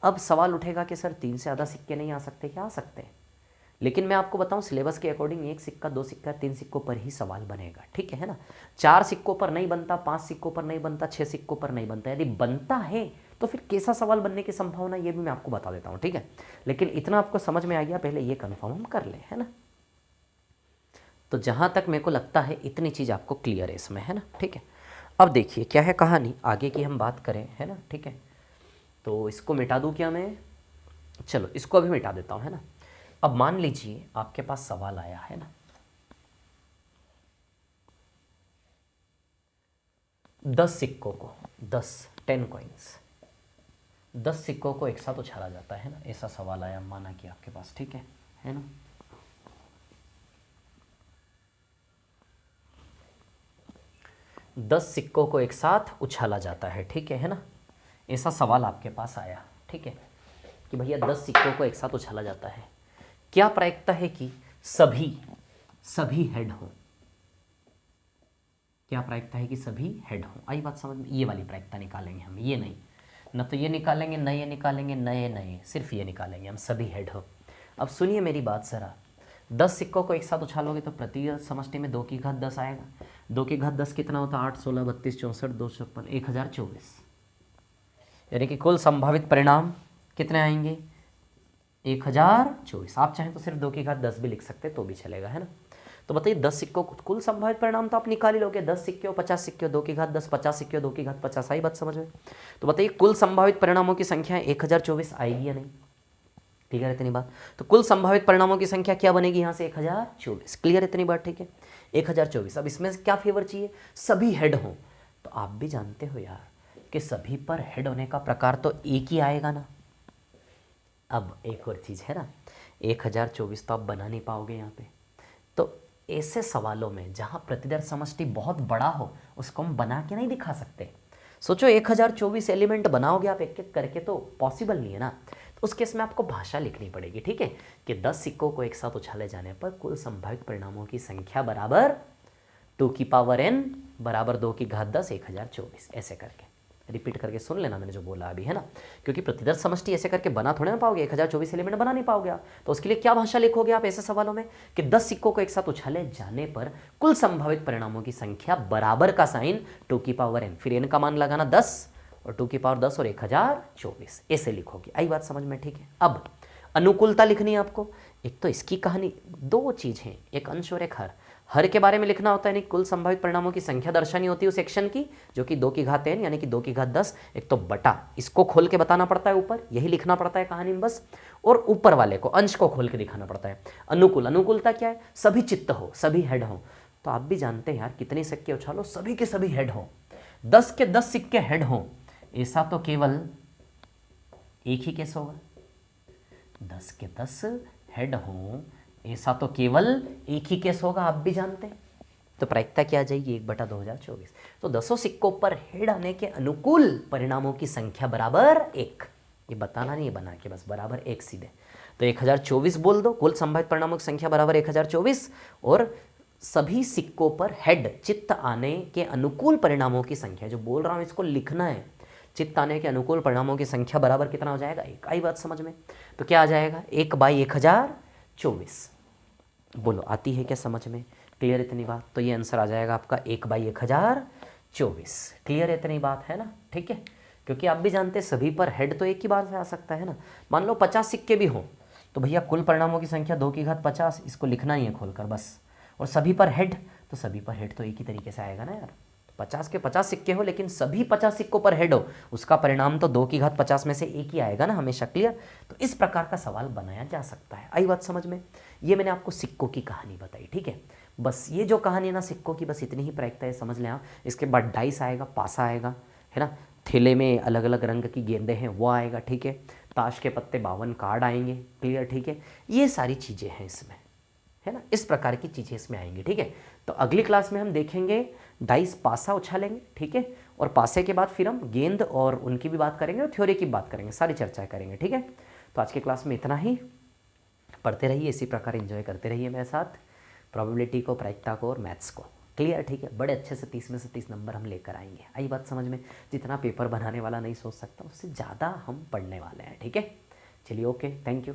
अब सवाल उठेगा कि सर 3 से ज़्यादा सिक्के नहीं आ सकते क्या, आ सकते हैं, लेकिन मैं आपको बताऊं सिलेबस के अकॉर्डिंग 1 सिक्का, 2 सिक्का, 3 सिक्कों पर ही सवाल बनेगा, ठीक है ना। 4 सिक्कों पर नहीं बनता, 5 सिक्कों पर नहीं बनता, 6 सिक्कों पर नहीं बनता। यदि बनता है तो फिर कैसा सवाल बनने की संभावना, ये भी मैं आपको बता देता हूँ, ठीक है। लेकिन इतना आपको समझ में आ गया, पहले ये कन्फर्म हम कर ले, है ना। तो जहाँ तक मेरे को लगता है इतनी चीज़ आपको क्लियर है इसमें, है ना, ठीक है। अब देखिए क्या है कहानी, आगे की हम बात करें, है ना, ठीक है। तो इसको मिटा दूँ क्या मैं, चलो इसको अभी मिटा देता हूँ, है ना। अब मान लीजिए आपके पास सवाल आया, है ना, 10 सिक्कों को, 10 कॉइन्स, 10 सिक्कों को एक साथ उछाला जाता है ना, ऐसा सवाल आया माना कि आपके पास, ठीक है ना। दस सिक्कों को एक साथ उछाला जाता है, ठीक है ना, ऐसा सवाल आपके पास आया, ठीक है, कि भैया 10 सिक्कों को एक साथ उछाला जाता है, क्या प्रायिकता है कि सभी हेड हो, क्या प्रायिकता है कि सभी हेड हो। आई बात समझ में, ये वाली प्रायिकता निकालेंगे हम, ये नहीं, न तो ये निकालेंगे, न ये निकालेंगे, नए सिर्फ ये निकालेंगे हम, सभी हेड हो। अब सुनिए मेरी बात ज़रा, 10 सिक्कों को एक साथ उछालोगे तो प्रति समष्टि में 2 की घात 10 आएगा। 2 की घात 10 कितना होता है, 8, 16, 32, 64, 256, 1024, यानी कि कुल संभावित परिणाम कितने आएंगे, 1024। आप चाहें तो सिर्फ 2 की घात 10 भी लिख सकते तो भी चलेगा, है ना। तो बताइए 10 सिक्कों कुल संभावित परिणाम तो आप निकाल ही लोगे, 10 सिक्के 50 सिक्के 2 की घात 10, 50 सिक्के 2 की घात 50, आई बात समझ में। तो बताइए कुल संभावित परिणामों की संख्या 1024 आएगी या नहीं, क्लियर है इतनी बात। तो कुल संभावित परिणामों की संख्या क्या बनेगी यहाँ से, 1024, क्लियर है इतनी बात, ठीक है, 1024। अब इसमें क्या फेवर चाहिए, सभी हेड हों। तो आप भी जानते हो यार कि सभी पर हेड होने का प्रकार तो एक ही आएगा ना। अब एक और चीज़ है ना, 1024 तो आप बना नहीं पाओगे यहाँ पे, तो ऐसे सवालों में जहाँ प्रतिदर्श समष्टि बहुत बड़ा हो उसको हम बना के नहीं दिखा सकते। सोचो 1024 एलिमेंट बनाओगे आप एक एक करके तो पॉसिबल नहीं है ना। तो उस केस में आपको भाषा लिखनी पड़ेगी, ठीक है, कि 10 सिक्कों को एक साथ उछाले जाने पर कुल संभावित परिणामों की संख्या बराबर 2n बराबर 2 की घात 10 1024, ऐसे करके रिपीट करके सुन लेना मैंने जो बोला अभी, है ना, क्योंकि प्रतिदर्श समष्टि ऐसे करके बना थोड़े ना पाओगे, 1024 एलिमेंट बना नहीं पाओगे आप। तो उसके लिए क्या भाषा लिखोगे आप ऐसे सवालों में कि 10 सिक्कों को एक साथ उछाले जाने पर कुल संभावित परिणामों की संख्या बराबर का साइन 2n, फिर n का मान लगाना 10 और 2 10 और 1024, ऐसे लिखोगे। आई बात समझ में, ठीक है। अब अनुकूलता लिखनी है आपको। एक तो इसकी कहानी, दो चीज़ें, एक अंश और एक हर के बारे में लिखना होता है, यानी कुल संभावित परिणामों की संख्या दर्शानी होती है उस एक्शन की, जो कि 2 की घात n यानी कि 2 की घात 10। एक तो बटा, इसको खोल के बताना पड़ता है ऊपर, यही लिखना पड़ता है कहानी में बस, और ऊपर वाले को अंश को खोल के दिखाना पड़ता है। अनुकूलता क्या है, सभी चित्त हो, सभी हेड हो। तो आप भी जानते हैं यार, कितने सिक्के उछालो सभी के सभी हेड हो, 10 के 10 सिक्के हेड हो, ऐसा तो केवल एक ही केस होगा। 10 के 10 हेड हो ऐसा तो केवल एक ही केस होगा, आप भी जानते हैं। तो प्रायिकता क्या आ जाएगी, 1/2024। तो 10 सिक्कों पर हेड आने के अनुकूल परिणामों की संख्या बराबर 1। ये बताना नहीं है बना के, बस बराबर 1 सीधे। तो 1024 बोल दो, कुल संभावित परिणामों की संख्या बराबर 1024, और सभी सिक्कों पर हेड चित्त आने के अनुकूल परिणामों की संख्या, जो बोल रहा हूँ इसको लिखना है, चित्त आने के अनुकूल परिणामों की संख्या बराबर कितना हो जाएगा, 1। आई बात समझ में। तो क्या आ जाएगा, 1/1024। बोलो आती है क्या समझ में, क्लियर इतनी बात। तो ये आंसर आ जाएगा आपका 1/1024। क्लियर इतनी बात है ना, ठीक है। क्योंकि आप भी जानते हैं सभी पर हेड तो एक ही बार से आ सकता है ना। मान लो 50 सिक्के भी हो तो भैया कुल परिणामों की संख्या 2 की घात 50, इसको लिखना ही है खोलकर बस। और सभी पर हेड, तो सभी पर हेड तो एक ही तरीके से आएगा ना यार। 50 के 50 सिक्के हो लेकिन सभी 50 सिक्कों पर हेड हो, उसका परिणाम तो 2 की घात 50 में से एक ही आएगा ना हमेशा, क्लियर। तो इस प्रकार का सवाल बनाया जा सकता है। आई बात समझ में। ये मैंने आपको सिक्कों की कहानी बताई, ठीक है। बस ये जो कहानी है ना सिक्कों की, बस इतनी ही प्रायिकता है, समझ लें आप। इसके बाद डाइस आएगा, पासा आएगा, है ना, थैले में अलग अलग रंग की गेंदें हैं वो आएगा, ठीक है। ताश के पत्ते 52 कार्ड आएंगे, क्लियर, ठीक है। ये सारी चीज़ें हैं इसमें, है ना, इस प्रकार की चीज़ें इसमें आएंगी, ठीक है। तो अगली क्लास में हम देखेंगे डाइस पासा उछालेंगे, ठीक है, और पासे के बाद फिर हम गेंद और उनकी भी बात करेंगे और थ्योरी की बात करेंगे, सारी चर्चा करेंगे, ठीक है। तो आज के क्लास में इतना ही। पढ़ते रहिए, इसी प्रकार एंजॉय करते रहिए मेरे साथ प्रोबेबिलिटी को, प्रायिकता को और मैथ्स को, क्लियर, ठीक है। बड़े अच्छे से 30 में से 30 नंबर हम लेकर आएंगे। आई बात समझ में। जितना पेपर बनाने वाला नहीं सोच सकता उससे ज़्यादा हम पढ़ने वाले हैं, ठीक है। चलिए ओके, थैंक यू।